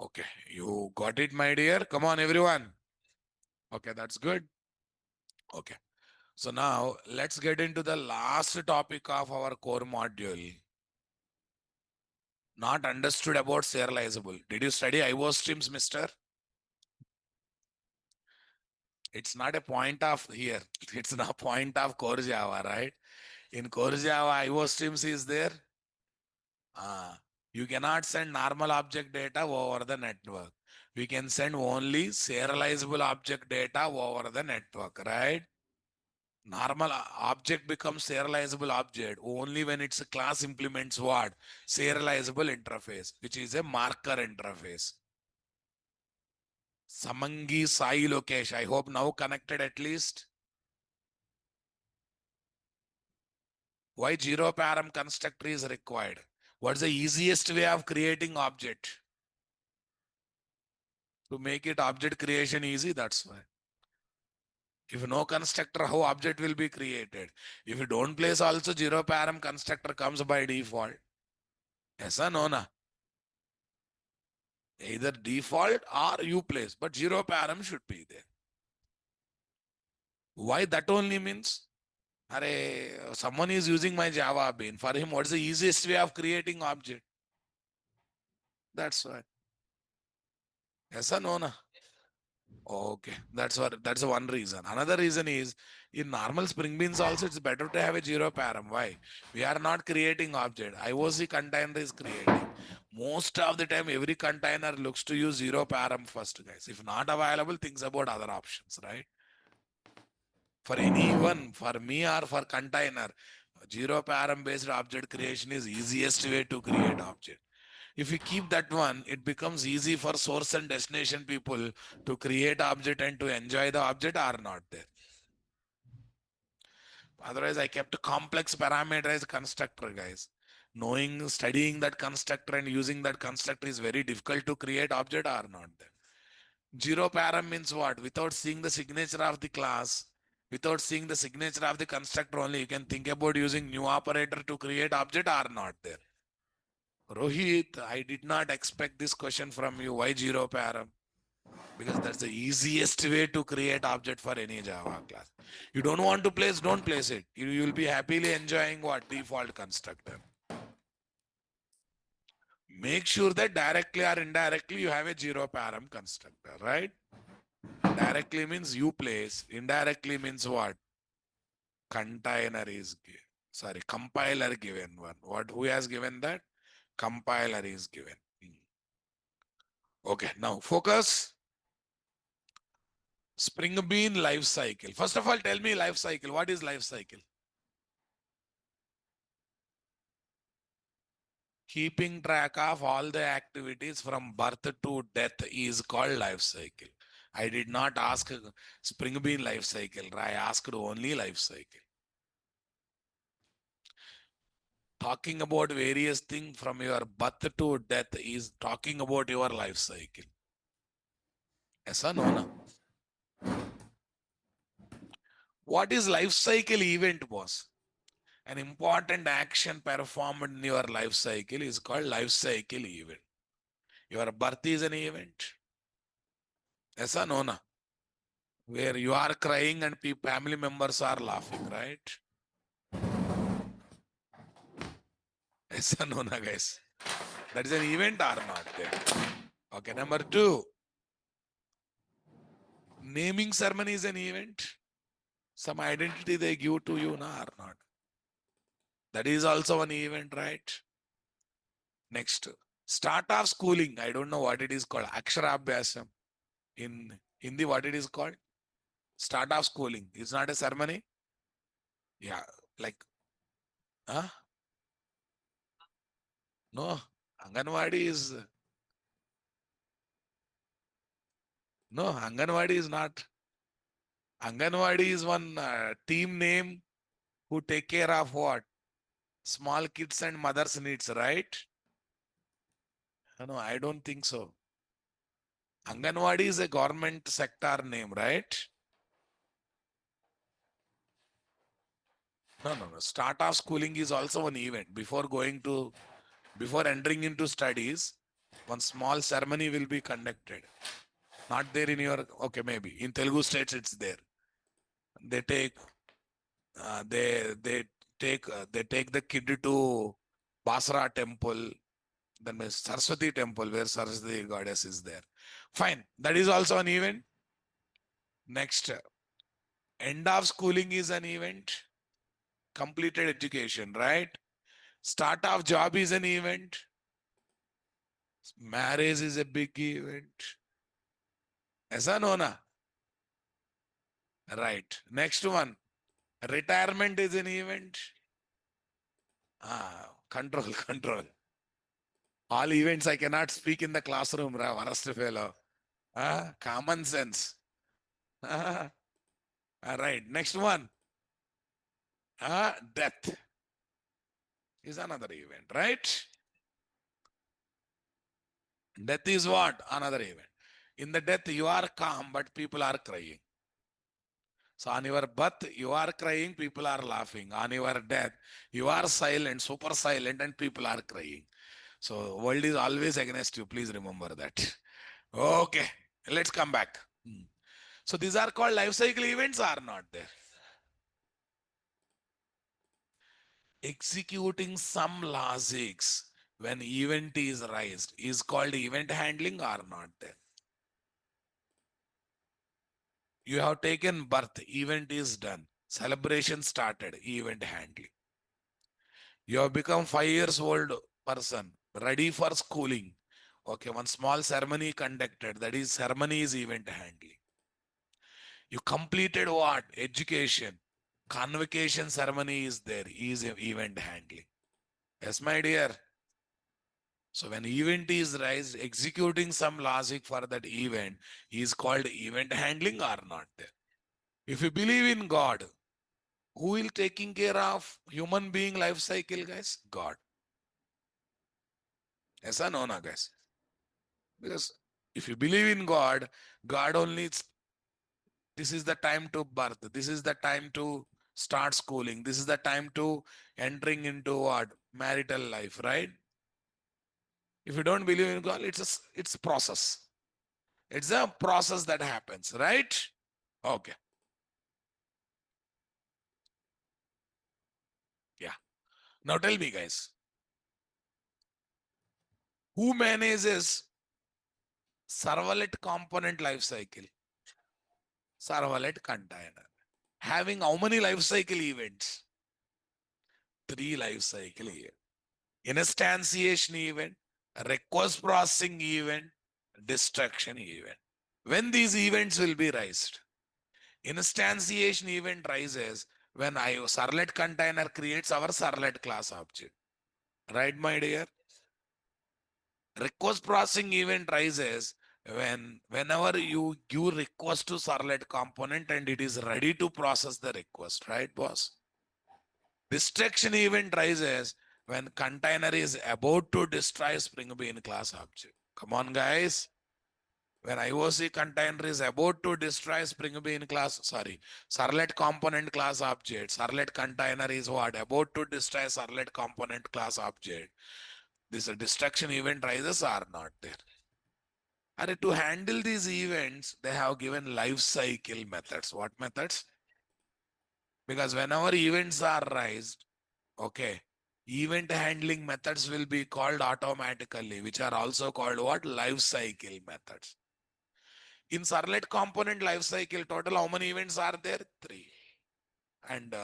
Okay, you got it, my dear? Come on, everyone. Okay, that's good. Okay, so now let's get into the last topic of our core module. Not understood about serializable. Did you study IO streams, mister? It's not a point of here. It's not point of core Java, right? In core Java, IO streams is there. You cannot send normal object data over the network. We can send only serializable object data over the network, right? Normal object becomes serializable object only when its class implements what? Serializable interface, which is a marker interface. Samangi Sai Lokesh. I hope now connected at least. Why zero param constructor is required? What's the easiest way of creating object? To make it object creation easy, that's why. If no constructor, how object will be created? If you don't place also zero param constructor comes by default. Yes or no, na? Either default or you place, but zero param should be there. Why that only means? Someone is using my Java bean. For him, what's the easiest way of creating object? That's why. Yes or no, na? Okay, that's the one reason. Another reason is in normal Spring Beans also it's better to have a zero param. Why? We are not creating object. IOC container is creating. Most of the time, every container looks to use zero param first, guys. If not available, thinks about other options, right? For anyone, for me or for container, zero param based object creation is easiest way to create object. If you keep that one, it becomes easy for source and destination people to create object and to enjoy the object or not there. Otherwise, I kept a complex parameterized constructor, guys. Knowing, studying that constructor and using that constructor is very difficult to create object or not there. Zero param means what? Without seeing the signature of the class, without seeing the signature of the constructor only, you can think about using new operator to create object or not there. Rohit, I did not expect this question from you. Why zero param? Because that's the easiest way to create object for any Java class. You don't want to place, don't place it. You will be happily enjoying what? Default constructor. Make sure that directly or indirectly you have a zero param constructor, right? Directly means you place, indirectly means what? Container is sorry, compiler given one. What, who has given that? Compiler is given. Okay, now focus. Spring Bean life cycle. First of all, tell me life cycle. What is life cycle? Keeping track of all the activities from birth to death is called life cycle. I did not ask Spring Bean life cycle. I asked only life cycle. Talking about various things from your birth to death is talking about your life cycle. Yes or no? No? What is life cycle event, boss? An important action performed in your life cycle is called life cycle event. Your birth is an event. Yes or no? No? Where you are crying and family members are laughing, right? Yes or no, guys? That is an event or not there? Okay, number two. Naming ceremony is an event. Some identity they give to you, or not. That is also an event, right? Next, start of schooling. I don't know what it is called. Aksharabhyasam. In Hindi, what it is called? Start of schooling. It's not a ceremony. Yeah, like, huh? No, Anganwadi is, no, Anganwadi is not. Anganwadi is one team name who take care of what? Small kids and mothers' needs, right? No, I don't think so. Anganwadi is a government sector name, right? No. Start of schooling is also an event. Before entering into studies, one small ceremony will be conducted. Not there in your, okay, maybe. In Telugu states, it's there. They take, they take the kid to Basra temple, then Saraswati temple where Saraswati goddess is there. Fine. That is also an event. Next, end of schooling is an event. Completed education, right? Start of job is an event. Marriage is a big event. Aisa no na? Right. Next one. Retirement is an event. Control, control. All events I cannot speak in the classroom, worst fellow. Common sense. Right. Next one. Death is another event, right? Death is what? Another event. In the death, you are calm, but people are crying. So on your birth, you are crying, people are laughing. On your death, you are silent, super silent, and people are crying. So world is always against you. Please remember that. Okay, let's come back. So these are called life cycle events or not there? Executing some logics when event is raised is called event handling or not there? You have taken birth, event is done. Celebration started, event handling. You have become 5 years old person, ready for schooling. Okay, one small ceremony conducted, that is ceremony is event handling. You completed what? Education. Convocation ceremony is there, is event handling. Yes, my dear. So when event is raised, executing some logic for that event is called event handling or not there. If you believe in God, Who will taking care of human being life cycle, guys? God. Yes or no, guys? Because if you believe in God, God only, this is the time to birth. This is the time to start schooling. This is the time to entering into what? Marital life, right? If you don't believe in God, it's a process. It's a process that happens, right? Okay. Yeah. Now tell me, guys, who manages servlet component life cycle? Servlet container. Having how many life cycle events? 3 life cycle events. Instantiation event, request processing event, destruction event. When these events will be raised? Instantiation event rises when servlet container creates our servlet class object. Right, my dear? Request processing event rises whenever you give request to servlet component and it is ready to process the request, right, boss? Destruction event rises when container is about to destroy Spring Bean class object. Come on, guys. When IOC container is about to destroy Spring Bean class, sorry, servlet component class object. Servlet container is what? About to destroy servlet component class object. This destruction event rises are not there. And to handle these events, they have given life cycle methods. What methods? Because whenever events are raised, okay, event handling methods will be called automatically, which are also called what? Life cycle methods. In servlet component life cycle, total how many events are there? 3. And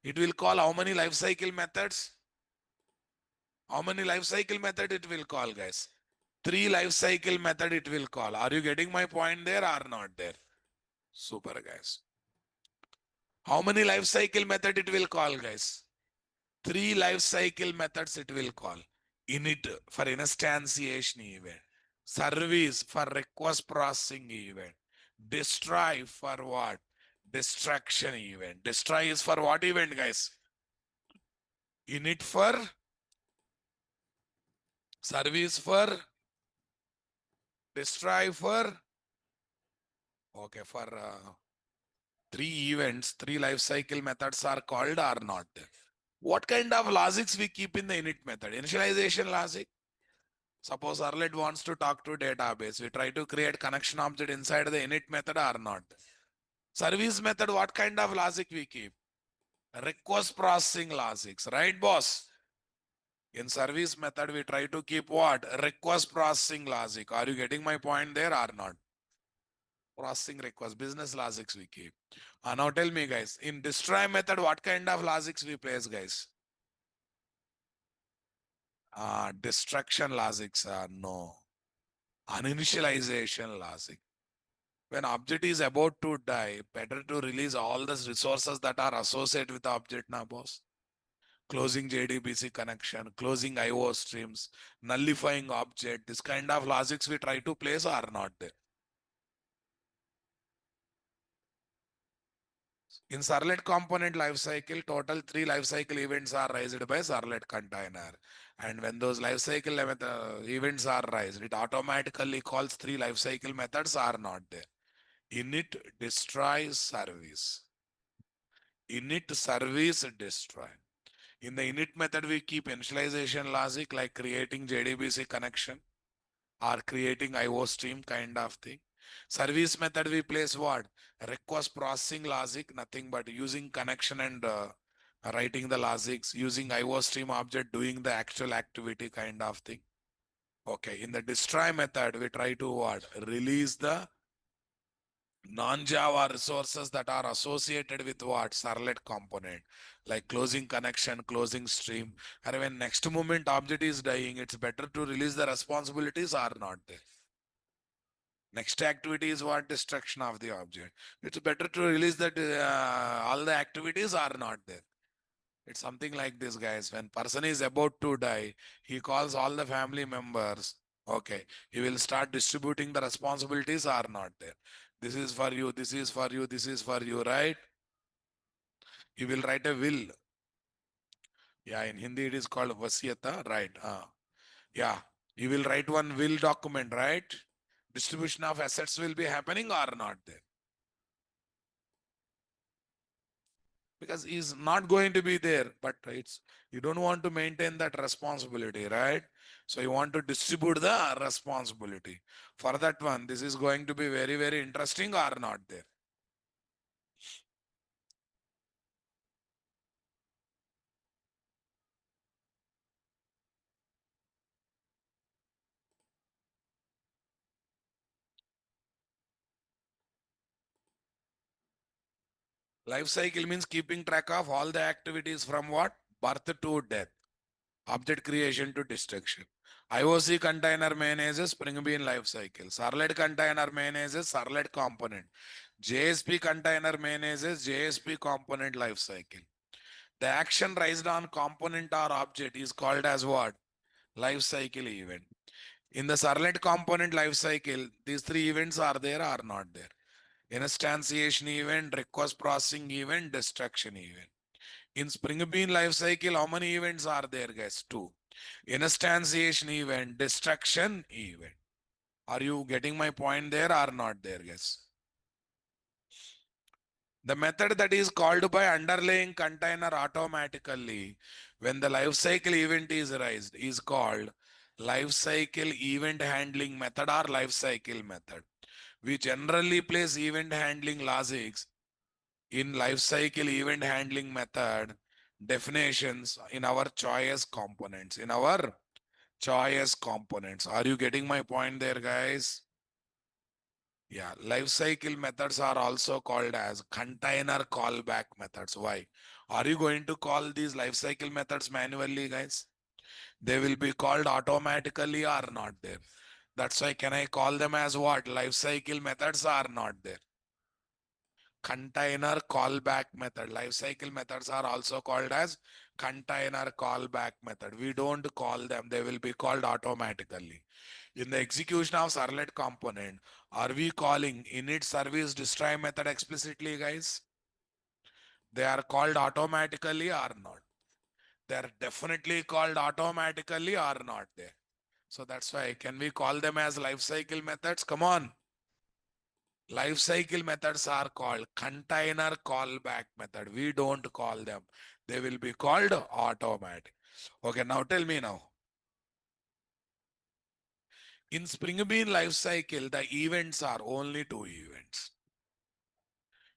it will call how many life cycle methods? How many life cycle method it will call, guys? 3 life cycle method it will call. Are you getting my point there or not there? Super, guys. How many life cycle method it will call, guys? 3 life cycle methods it will call. Init for instantiation event. Service for request processing event. Destroy for what? Destruction event. Destroy is for what event, guys? Init for service for destroy for okay for 3 events, 3 life cycle methods are called or not there. What kind of logics we keep in the init method? Initialization logic. Suppose Arlet wants to talk to database. We try to create connection object inside the init method or not. Service method, what kind of logic we keep? Request processing logics, right, boss? In service method, we try to keep what? Request processing logic. Are you getting my point there or not? Processing request, business logics we keep. Now tell me, guys, in destroy method, what kind of logics we place, guys? Destruction logics are no. Uninitialization logic. When object is about to die, better to release all the resources that are associated with the object now, boss. Closing JDBC connection, closing IO streams, nullifying object, this kind of logics we try to place are not there. In servlet component lifecycle, total 3 lifecycle events are raised by servlet container. And when those lifecycle events are raised, it automatically calls 3 lifecycle methods are not there. Init, destroy, service. Init, service, destroy. In the init method, we keep initialization logic like creating JDBC connection or creating IO stream kind of thing. Service method, we place what? Request processing logic, nothing but using connection and writing the logics, using IO stream object, doing the actual activity kind of thing. Okay, in the destroy method, we try to what? Release the non-Java resources that are associated with what? Servlet component, like closing connection, closing stream. And when next moment object is dying, it's better to release the responsibilities or not there. Next activity is what? Destruction of the object. It's better to release that all the activities are not there. It's something like this, guys. When person is about to die, he calls all the family members. Okay, he will start distributing the responsibilities are not there. This is for you, this is for you, this is for you, right? You will write a will. Yeah, in Hindi it is called vasiyata, right? Yeah, you will write one will document, right? Distribution of assets will be happening or not there? Because he's not going to be there, but it's, you don't want to maintain that responsibility, right? So you want to distribute the responsibility. For that one, this is going to be very, very interesting or not there? Life cycle means keeping track of all the activities from what? Birth to death. Object creation to destruction. IOC container manages Spring Bean life cycle. Servlet container manages Servlet component. JSP container manages JSP component life cycle. The action raised on component or object is called as what? Life cycle event. In the Servlet component life cycle, these three events are there or not there? Instantiation event, request processing event, destruction event. In Spring Bean life cycle, how many events are there, guys? Two. Instantiation event, destruction event. Are you getting my point there or not there, guys? The method that is called by underlying container automatically when the lifecycle event is raised is called lifecycle event handling method or lifecycle method. We generally place event handling logics in lifecycle event handling method definitions in our choice components. In our choice components. Are you getting my point there, guys? Yeah, life cycle methods are also called as container callback methods. Why? Are you going to call these life cycle methods manually, guys? They will be called automatically or not there. That's why can I call them as what? Life cycle methods are not there. Container callback method. Life cycle methods are also called as container callback method. We don't call them. They will be called automatically. In the execution of servlet component, are we calling init service destroy method explicitly, guys? They are called automatically or not? They are definitely called automatically or not there. So that's why, can we call them as life cycle methods? Come on. Life cycle methods are called container callback method. We don't call them. They will be called automatic. Okay, now tell me now. In Spring Bean life cycle, the events are only two events.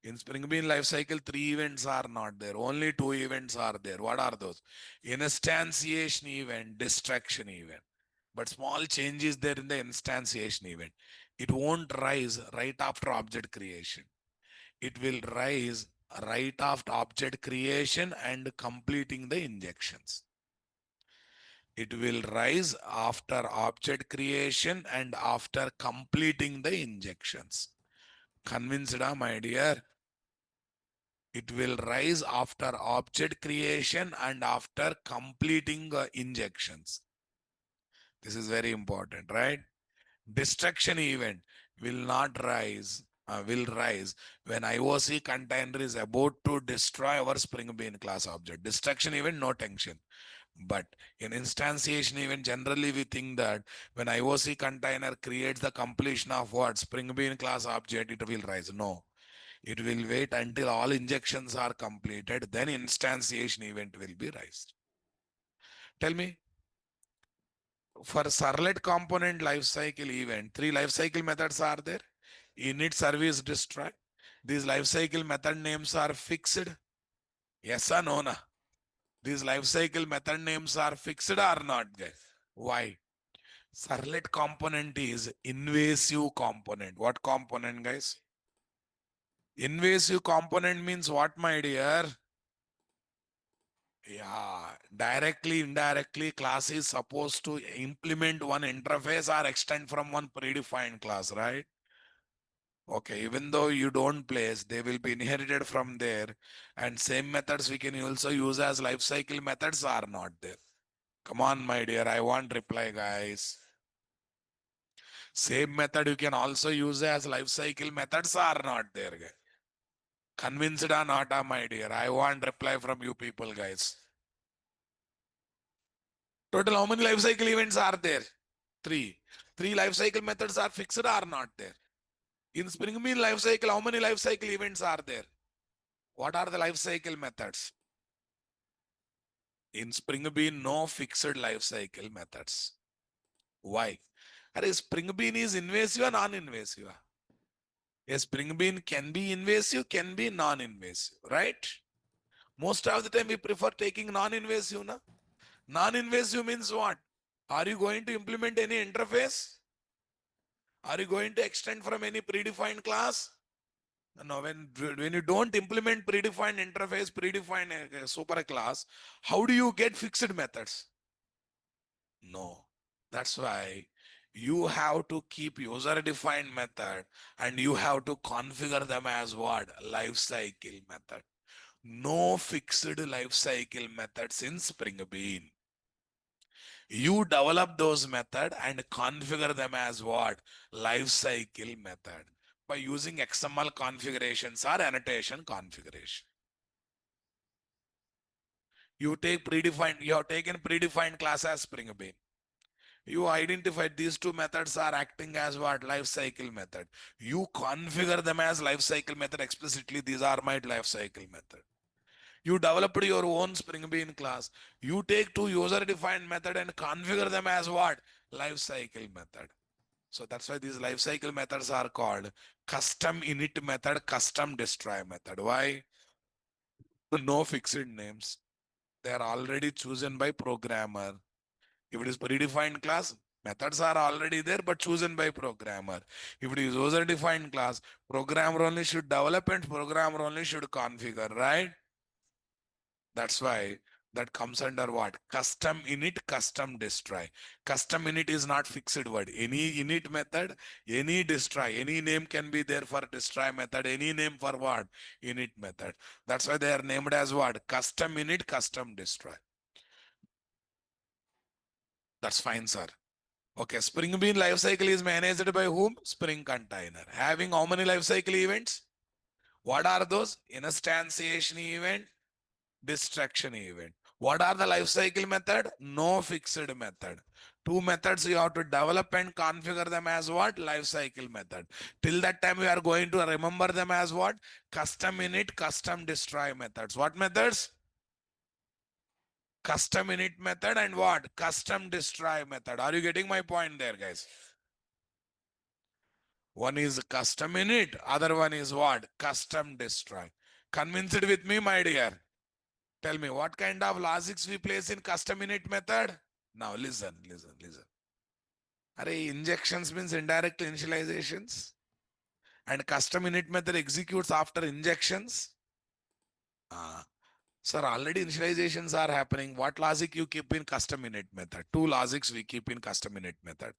In Spring Bean life cycle, three events are not there. Only two events are there. What are those? Instantiation event, destruction event. But small change is there in the instantiation event. It won't rise right after object creation. It will rise right after object creation and completing the injections. It will rise after object creation and after completing the injections. Convinced, my dear? It will rise after object creation and after completing injections. This is very important, right? Destruction event will not rise, will rise when IOC container is about to destroy our Spring Bean class object. Destruction event, no tension. But in instantiation event, generally we think that when IOC container creates the completion of what? Spring Bean class object, it will rise. No. It will wait until all injections are completed, then instantiation event will be raised. Tell me, for servlet component lifecycle event, three lifecycle methods are there. Init, service, destroy. These lifecycle method names are fixed. Yes or no? Na? These lifecycle method names are fixed or not, guys? Why? Servlet component is invasive component. What component, guys? Invasive component means what, my dear? Yeah, directly, indirectly, class is supposed to implement one interface or extend from one predefined class, right? Okay, even though you don't place, they will be inherited from there. And same methods we can also use as lifecycle methods are not there. Come on, my dear, I want reply, guys. Same method you can also use as lifecycle methods are not there, guys. Convinced or not, my dear? I want reply from you people, guys. Total, how many life cycle events are there? Three. Three life cycle methods are fixed or not there? In Spring Bean life cycle, how many life cycle events are there? What are the life cycle methods? In Spring Bean, no fixed life cycle methods. Why? Are Spring Bean is invasive or non-invasive? A spring bean can be invasive, can be non-invasive, right? Most of the time we prefer taking non-invasive. Na? Non-invasive means what? Are you going to implement any interface? Are you going to extend from any predefined class? No, when you don't implement predefined interface, predefined super class, how do you get fixed methods? No. That's why you have to keep user defined method and you have to configure them as what? Life cycle method. No fixed life cycle methods in Spring Bean. You develop those method and configure them as what? Life cycle method by using XML configurations or annotation configuration. You have taken predefined class as Spring Bean. You identified these two methods are acting as what? Life cycle method. You configure them as life cycle method explicitly. These are my life cycle method. You developed your own Spring Bean class. You take two user defined method and configure them as what? Life cycle method. So that's why these life cycle methods are called custom init method, custom destroy method. Why? No fixed names. They are already chosen by programmer. If it is predefined class, methods are already there but chosen by programmer. If it is user defined class, programmer only should develop and programmer only should configure, right? That's why that comes under what? Custom init, custom destroy. Custom init is not fixed word. Any init method, any destroy, any name can be there for destroy method, any name for what? Init method. That's why they are named as what? Custom init, custom destroy. That's fine, sir. Okay, Spring Bean lifecycle is managed by whom? Spring Container. Having how many lifecycle events? What are those? Instantiation event, destruction event. What are the lifecycle method? No fixed method. Two methods you have to develop and configure them as what? Lifecycle method. Till that time we are going to remember them as what? Custom init, custom destroy methods. What methods? Custom init method and what? Custom destroy method. Are you getting my point there, guys? One is custom init, other one is what? Custom destroy. Convinced with me, my dear? Tell me, what kind of logics we place in custom init method? Now listen. Array injections means indirect initializations. And custom init method executes after injections. Sir, already initializations are happening. What logic you keep in custom init method? Two logics we keep in custom init method.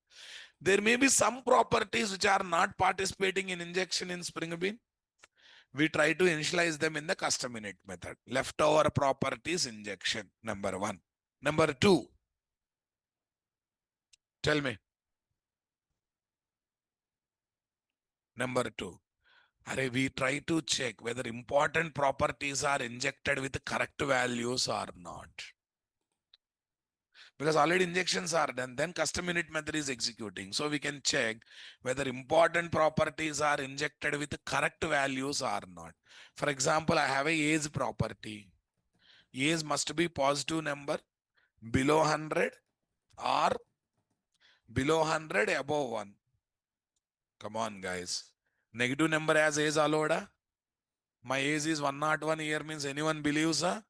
There may be some properties which are not participating in injection in Spring Bean. We try to initialize them in the custom init method. Leftover properties injection, number one. Number two, tell me. Number two, we try to check whether important properties are injected with correct values or not. Because already injections are done, then custom init method is executing. So we can check whether important properties are injected with correct values or not. For example, I have a age property. Age must be positive number below 100 or below 100 above 1. Come on, guys. Negative number as age allowed. My age is 101 year means anyone believes? No.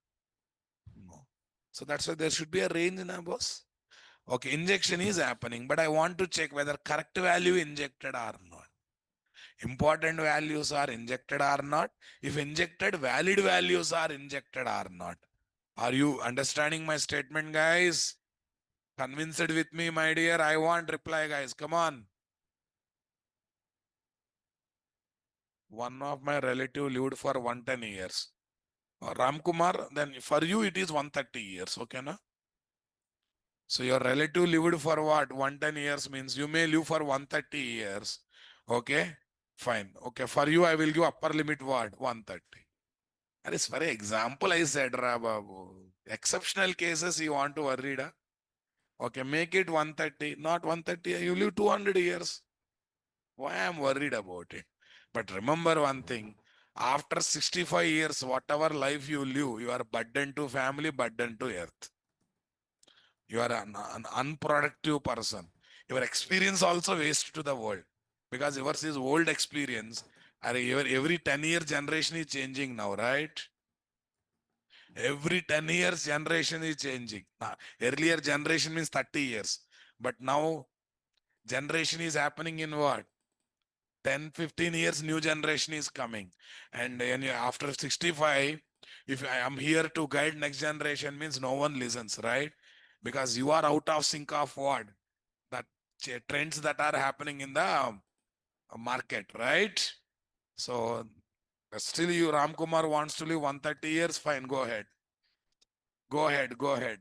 So that's why there should be a range in boss. Okay, injection is happening, but I want to check whether correct value injected or not. Important values are injected or not. If injected, valid values are injected or not. Are you understanding my statement, guys? Convinced with me, my dear? I want reply, guys. Come on. One of my relative lived for 110 years. Ram Kumar, then for you it is 130 years, okay, na? So your relative lived for what? 110 years means you may live for 130 years, okay? Fine. Okay. For you, I will give upper limit what? 130. That is for example, I said, Ra Babu. Exceptional cases you want to worry, da? Okay, make it 130, not 130. You live 200 years. Why I'm worried about it? But remember one thing. After 65 years, whatever life you live, you are burden to family, burden to earth. You are an unproductive person. Your experience also waste to the world because yours is old experience. Every 10-year generation is changing now, right? Every 10 years generation is changing. Earlier generation means 30 years. But now generation is happening in what? 10, 15 years, new generation is coming. And after 65, if I am here to guide next generation means no one listens, right? Because you are out of sync of what? That trends that are happening in the market, right? So still you, Ram Kumar wants to live 130 years, fine, go ahead. Go ahead, go ahead.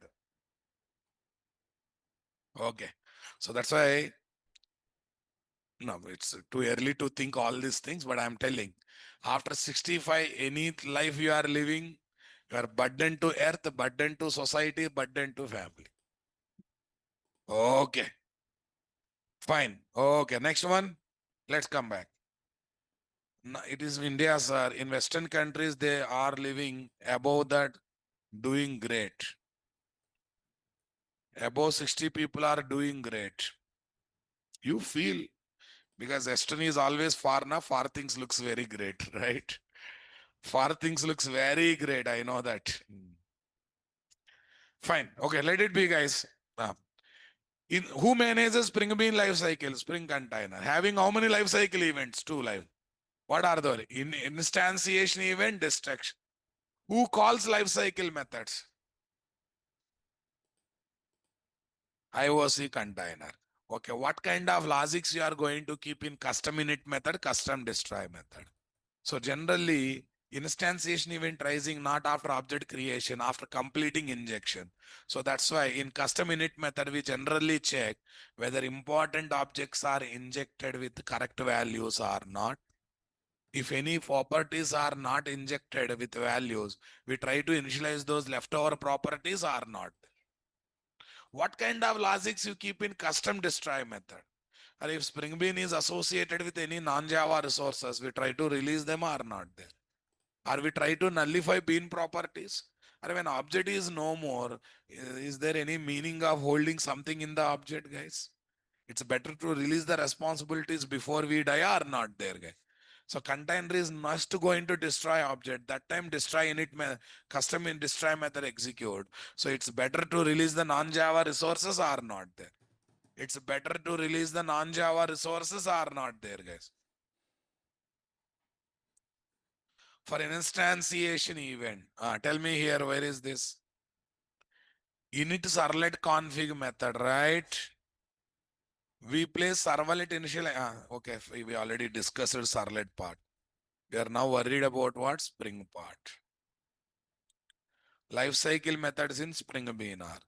Okay. So that's why, no, it's too early to think all these things, but I'm telling, after 65, any life you are living, you are burden to earth, burden to society, burden to family. Okay, fine. Okay, next one. Let's come back. No, it is India, sir. In Western countries, they are living above that, doing great. Above 60 people are doing great. You feel, because Western is always far enough, far things looks very great, right? Far things looks very great. I know that. Fine. Okay, let it be, guys. Uh, who manages Spring Bean life cycle? Spring Container. Having how many life cycle events? 2 live. What are the instantiation event, destruction? Who calls life cycle methods? IOC container. Okay, what kind of logics you are going to keep in custom init method, custom destroy method? So generally, instantiation event rising not after object creation, after completing injection. So that's why in custom init method, we generally check whether important objects are injected with correct values or not. If any properties are not injected with values, we try to initialize those leftover properties or not. What kind of logics you keep in custom destroy method? Or if Spring Bean is associated with any non-Java resources, we try to release them or not there. Or we try to nullify bean properties. Or when object is no more, is there any meaning of holding something in the object, guys? It's better to release the responsibilities before we die or not there, guys. So container is must go into destroy object. That time destroy init custom in destroy method execute. So it's better to release the non-Java resources or not there. It's better to release the non-Java resources or not there, guys. For an instantiation event, tell me here, where is this? Init servlet config method, right? We place servlet initial, okay, we already discussed servlet part. We are now worried about what? Spring part. Life cycle methods in Spring Bean are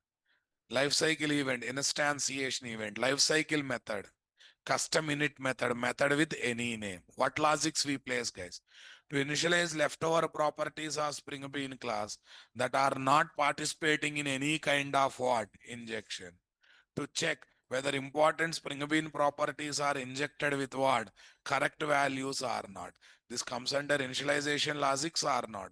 life cycle event, instantiation event, life cycle method, custom init method, method with any name. What logics we place, guys? To initialize leftover properties of Spring Bean class that are not participating in any kind of what? Injection. To check whether important Spring Bean properties are injected with what? Correct values or not. This comes under initialization logics or not.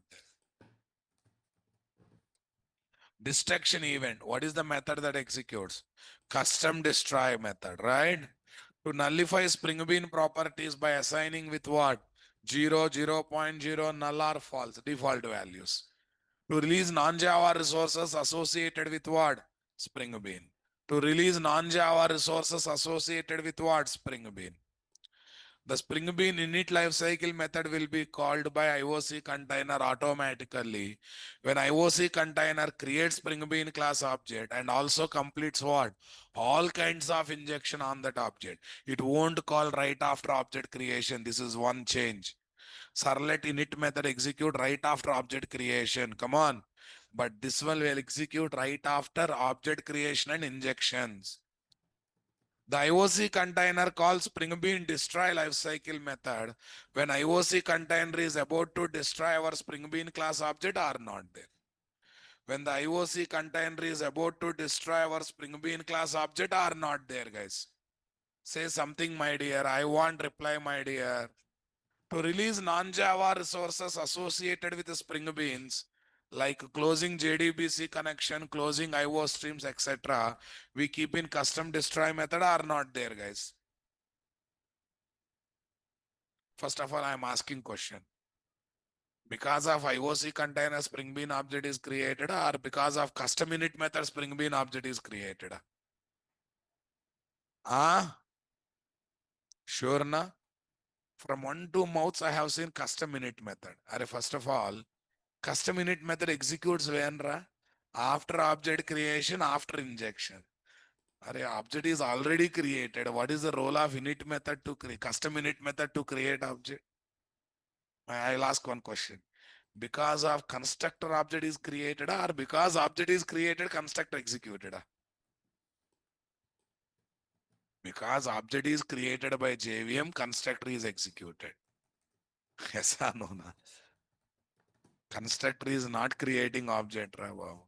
Destruction event. What is the method that executes? Custom destroy method, right? To nullify Spring Bean properties by assigning with what? 0, 0.0, null or false, default values. To release non-Java resources associated with what? Spring Bean. To release non-Java resources associated with what? Spring Bean. The Spring Bean init lifecycle method will be called by IOC container automatically. When IOC container creates Spring Bean class object and also completes what? All kinds of injection on that object. It won't call right after object creation. This is one change. Servlet init method execute right after object creation. Come on. But this one will execute right after object creation and injections. The IOC container calls Spring Bean destroy lifecycle method when IOC container is about to destroy our Spring Bean class object are not there. When the IOC container is about to destroy our Spring Bean class object are not there, guys. Say something, my dear. I want reply, my dear. To release non-Java resources associated with the Spring Beans, like closing JDBC connection, closing IO streams, etc., we keep in custom destroy method are not there, guys. First of all, I am asking question. Because of IOC container Spring Bean object is created, or because of custom init method Spring Bean object is created? Ah, sure na? From 1-2 mouths, I have seen custom init method. First of all, custom init method executes when after object creation, after injection. Object is already created. What is the role of init method to create custom init method to create object? I'll ask one question. Because of constructor object is created, or because object is created, constructor executed? Because object is created by JVM, constructor is executed. Yes or no? Na? Constructor is not creating object. Wow.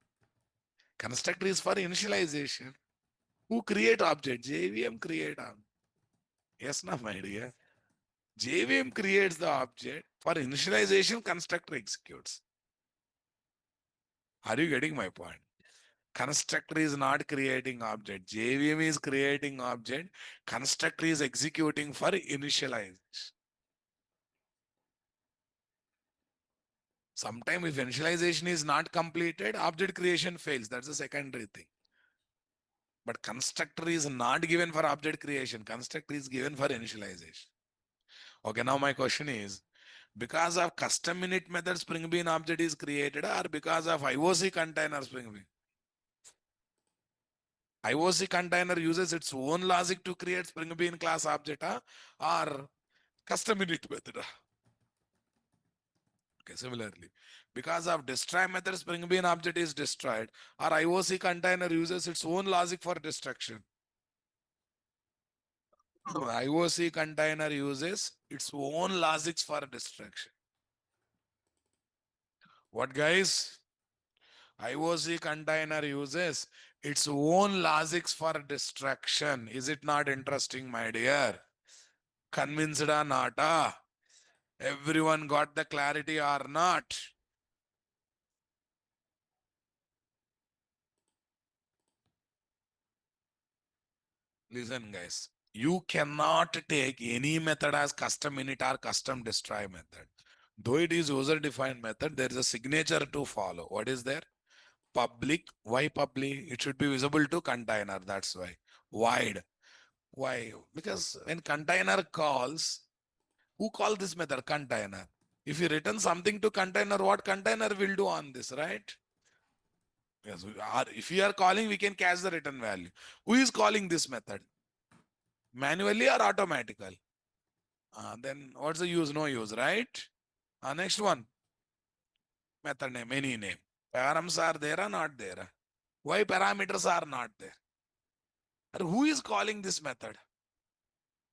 Constructor is for initialization. Who create object? JVM create object. Yes, na, my dear. JVM creates the object. For initialization, constructor executes. Are you getting my point? Constructor is not creating object. JVM is creating object. Constructor is executing for initialization. Sometimes if initialization is not completed, object creation fails. That's the secondary thing. But constructor is not given for object creation. Constructor is given for initialization. Okay, now my question is, because of custom init method Spring Bean object is created, or because of IOC container Spring Bean? IOC container uses its own logic to create Spring Bean class object, or custom init method? Okay, similarly, because of destroy method Spring Bean object is destroyed, or IOC container uses its own logic for destruction. IOC container uses its own logics for destruction. What, guys? IOC container uses its own logics for destruction. Is it not interesting, my dear? Convinced or not? Everyone got the clarity or not? Listen, guys. You cannot take any method as custom init or custom destroy method. Though it is user defined method, there is a signature to follow. What is there? Public. Why public? It should be visible to container. That's why. Wide. Why? Because when container calls, who call this method? Container. If you return something to container, what container will do on this, right? Yes. If you are calling, we can catch the return value. Who is calling this method? Manually or automatically? Then what's the use? No use, right? Next one. Method name, any name. Params are there or not there? Why parameters are not there? And who is calling this method?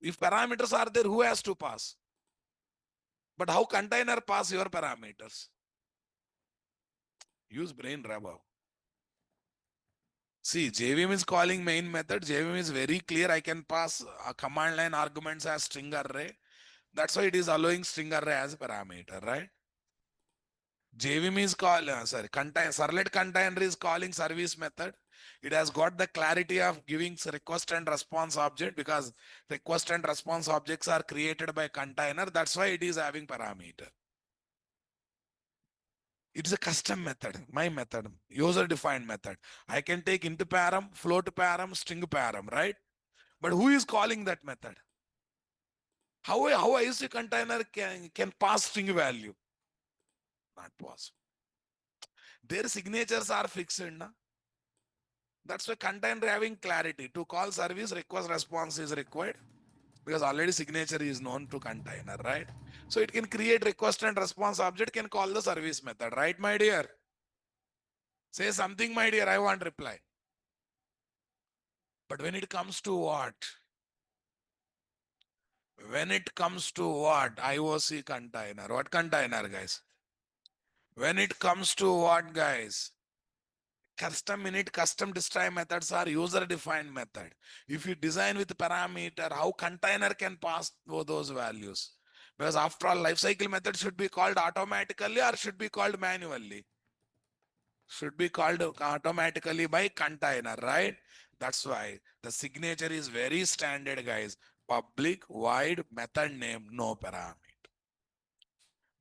If parameters are there, who has to pass? But how container pass your parameters? Use brain, Rabab. See, JVM is calling main method. JVM is very clear. I can pass command line arguments as string array. That's why it is allowing string array as a parameter, right? JVM is called, servlet container is calling service method. It has got the clarity of giving request and response object because request and response objects are created by container. That's why it is having parameter. It is a custom method, my method, user defined method. I can take int param, float param, string param, right? But who is calling that method? How IOC container can pass string value? Not possible. Their signatures are fixed. Na? That's why container having clarity. To call service, request response is required because already signature is known to container, right? So it can create request and response object, can call the service method, right, my dear? Say something, my dear, I want reply. But when it comes to what? When it comes to what? IOC container. What container, guys? When it comes to what, guys? Custom init, custom destroy methods are user defined method. If you design with parameter, how container can pass those values? Because after all, lifecycle method should be called automatically or should be called manually? Should be called automatically by container, right? That's why the signature is very standard, guys. Public void method name, no parameter.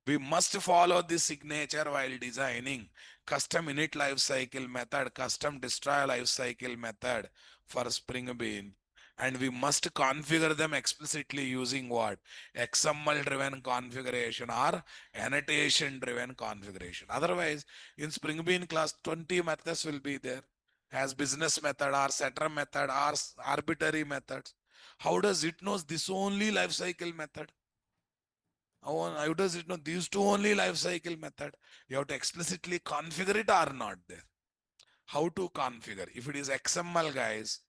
We must follow this signature while designing custom init lifecycle method, custom destroy lifecycle method for Spring Bean. And we must configure them explicitly using what? XML driven configuration or annotation driven configuration. Otherwise, in Spring Bean class, 20 methods will be there as business method or setter method or arbitrary methods. How does it know this only lifecycle method? How does it know these two only life cycle method? You have to explicitly configure it or not there. How to configure? If it is XML, guys,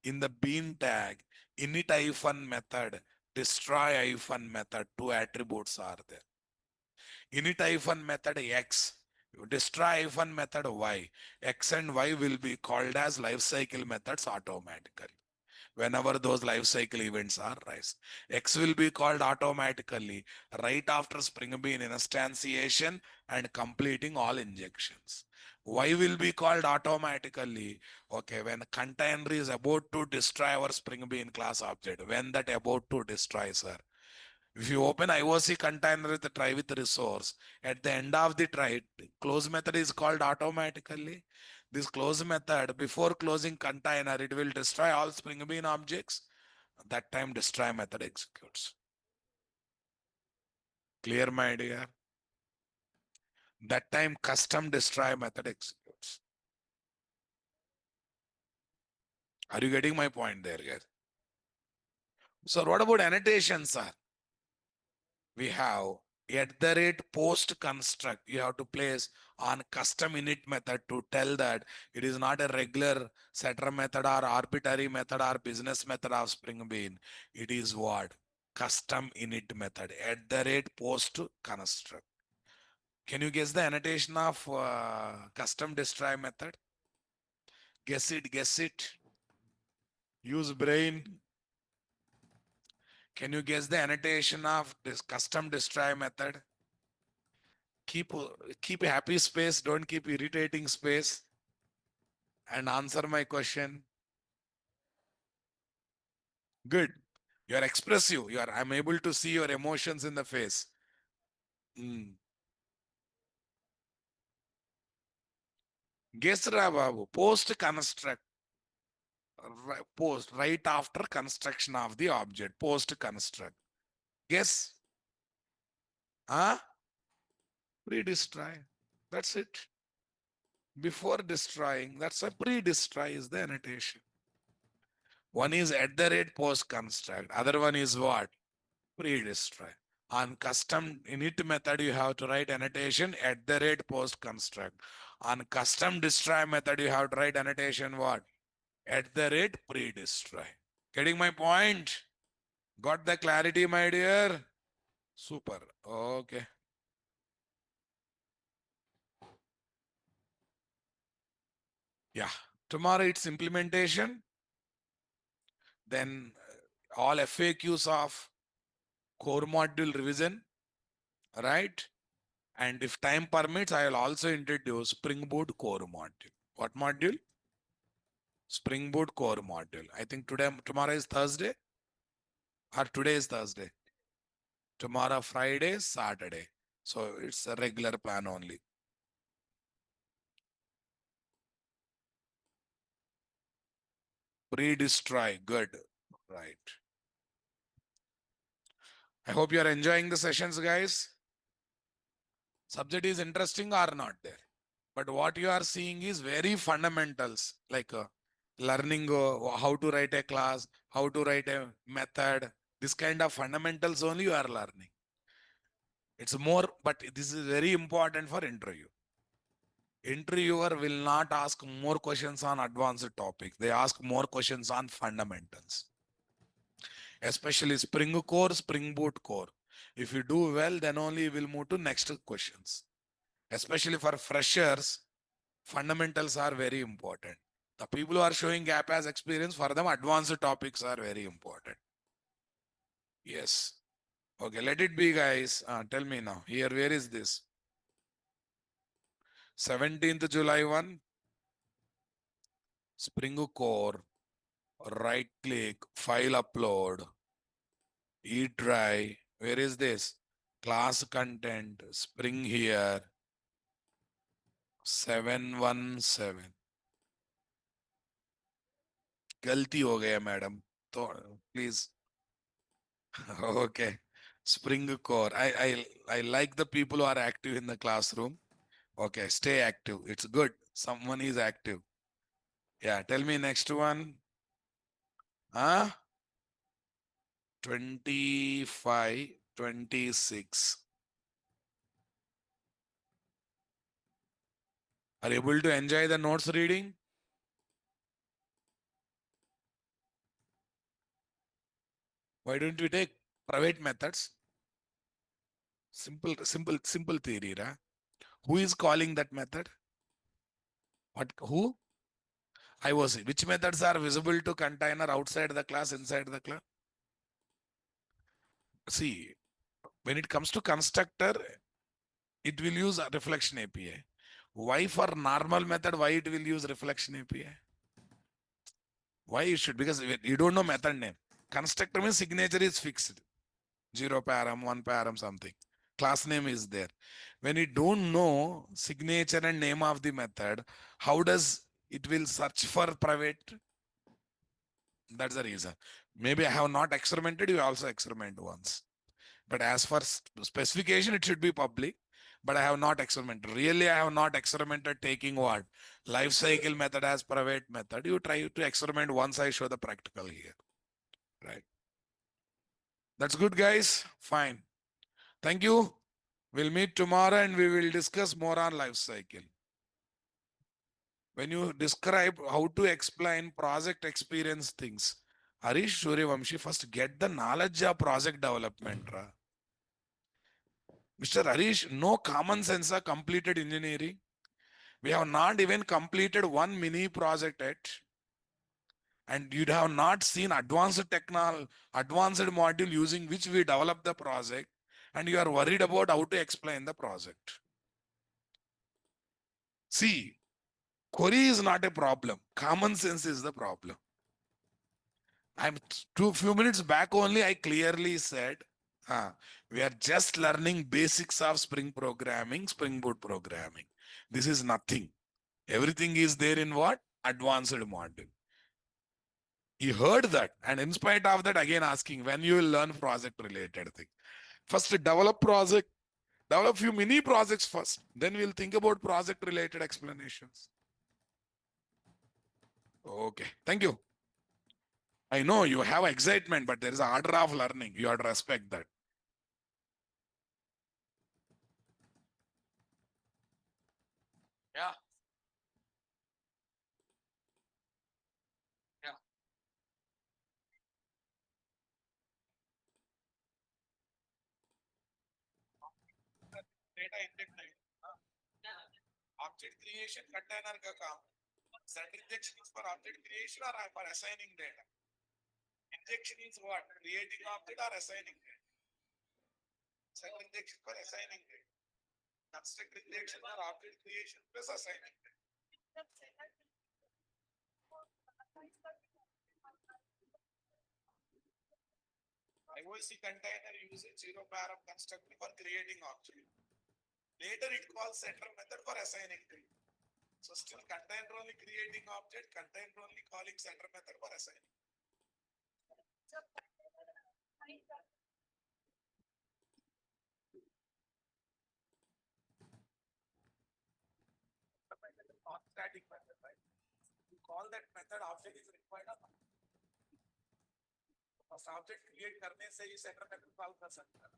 in the bean tag, init hyphen method, destroy hyphen method, two attributes are there. Init hyphen method X, destroy hyphen method Y. X and Y will be called as life cycle methods automatically whenever those life cycle events are raised. X will be called automatically right after Spring Bean instantiation and completing all injections. Y will be called automatically, okay, when container is about to destroy our Spring Bean class object, when that about to destroy, sir. If you open IOC container with the try with resource, at the end of the try, close method is called automatically. This close method, before closing container, it will destroy all Spring Bean objects. That time destroy method executes. Clear, my dear? That time custom destroy method executes. Are you getting my point there, guys? So what about annotations, sir? We have at the rate post construct. You have to place on custom init method to tell that it is not a regular setter method or arbitrary method or business method of Spring Bean. It is what? Custom init method at the rate post construct. Can you guess the annotation of custom destroy method? Guess it, guess it. Use brain. Can you guess the annotation of this custom destroy method? Keep keep a happy space, don't keep irritating space, and answer my question. Good. You are expressive. I'm able to see your emotions in the face. Guess ra babu. Post construct. Post right after construction of the object. Post construct. Guess. Huh? Pre-destroy. That's it. Before destroying. That's a pre-destroy is the annotation. One is at the rate post construct. Other one is what? Pre-destroy. On custom init method, you have to write annotation at the rate post construct. On custom destroy method, you have to write annotation what? At the rate pre-destroy. Getting my point? Got the clarity, my dear? Super. Okay. Yeah. Tomorrow it's implementation. Then all FAQs of core module revision, right? And if time permits, I will also introduce Spring Boot core module. What module? Spring Boot core module. I think tomorrow is Thursday or today is Thursday. Tomorrow, Friday, Saturday. So it's a regular plan only. Pre-destroy, good, right. I hope you are enjoying the sessions, guys. Subject is interesting or not there. But what you are seeing is very fundamentals, like learning how to write a class, how to write a method. This kind of fundamentals only you are learning. It's more, but this is very important for interview. Interviewer will not ask more questions on advanced topics. They ask more questions on fundamentals, especially Spring Core, Spring Boot Core. If you do well, then only we'll move to next questions. Especially for freshers, fundamentals are very important. The people who are showing gap as experience, for them, advanced topics are very important. Yes. Okay, let it be, guys. Tell me now. Here, where is this? 17th July 1, Spring Core, right click, file upload, e-try. Where is this? Class content, Spring here, 717. गलती हो गया madam तो please. Okay. Spring Core. I like the people who are active in the classroom. Okay, stay active. It's good. Someone is active. Yeah, tell me next one. Huh? 25, 26. Are you able to enjoy the notes reading? Why don't we take private methods? Simple theory, right? Who is calling that method? What? Who? IOC. Which methods are visible to container outside the class, inside the class? See, when it comes to constructor, it will use a reflection API. Why for normal method, why it will use reflection API? Why you should? Because you don't know method name. Constructor means signature is fixed. 0 param, 1 param, something. Class name is there. When you don't know signature and name of the method, how does it will search for private? That's the reason. Maybe I have not experimented, you also experiment once. But as for specification, it should be public. But I have not experimented. Really, I have not experimented taking what? Life cycle method as private method. You try to experiment once I show the practical here. Right. That's good, guys. Fine. Thank you. We'll meet tomorrow and we will discuss more on life cycle. When you describe how to explain project experience things, Harish Suryavamshi, first get the knowledge of project development. Mr. Harish, no common sense of completed engineering. We have not even completed one mini project yet. And you have not seen advanced technology, advanced module using which we develop the project. And you are worried about how to explain the project. See, query is not a problem. Common sense is the problem. I'm few minutes back only, I clearly said, we are just learning basics of Spring programming, Spring Boot programming. This is nothing. Everything is there in what? Advanced module. He heard that, and in spite of that, again asking when you will learn project related thing. First, develop project, develop few mini projects first. Then we'll think about project related explanations. Okay, thank you. I know you have excitement, but there is an order of learning. You have to respect that. Yeah. Yeah. Data inject नहीं. Object creation container का काम. Set injection is for object creation or for assigning data. Injection is what? Creating object or assigning data. Set injection for assigning data. Construct injection or object creation plus assigning data. IOC container uses 0 param constructor for creating object. Later it calls setter method for assigning data. So still container only creating object, container only calling setter method for assigning. Static method, right? You call that method object is required. First object create करने से ही setter method call कर सकता है.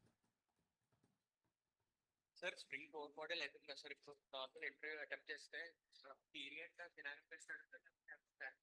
Sir spring 4 model ఎందుకు sir ఇప్పుడు normal interview attempt చేస్తే period scenario based అడుగుతారు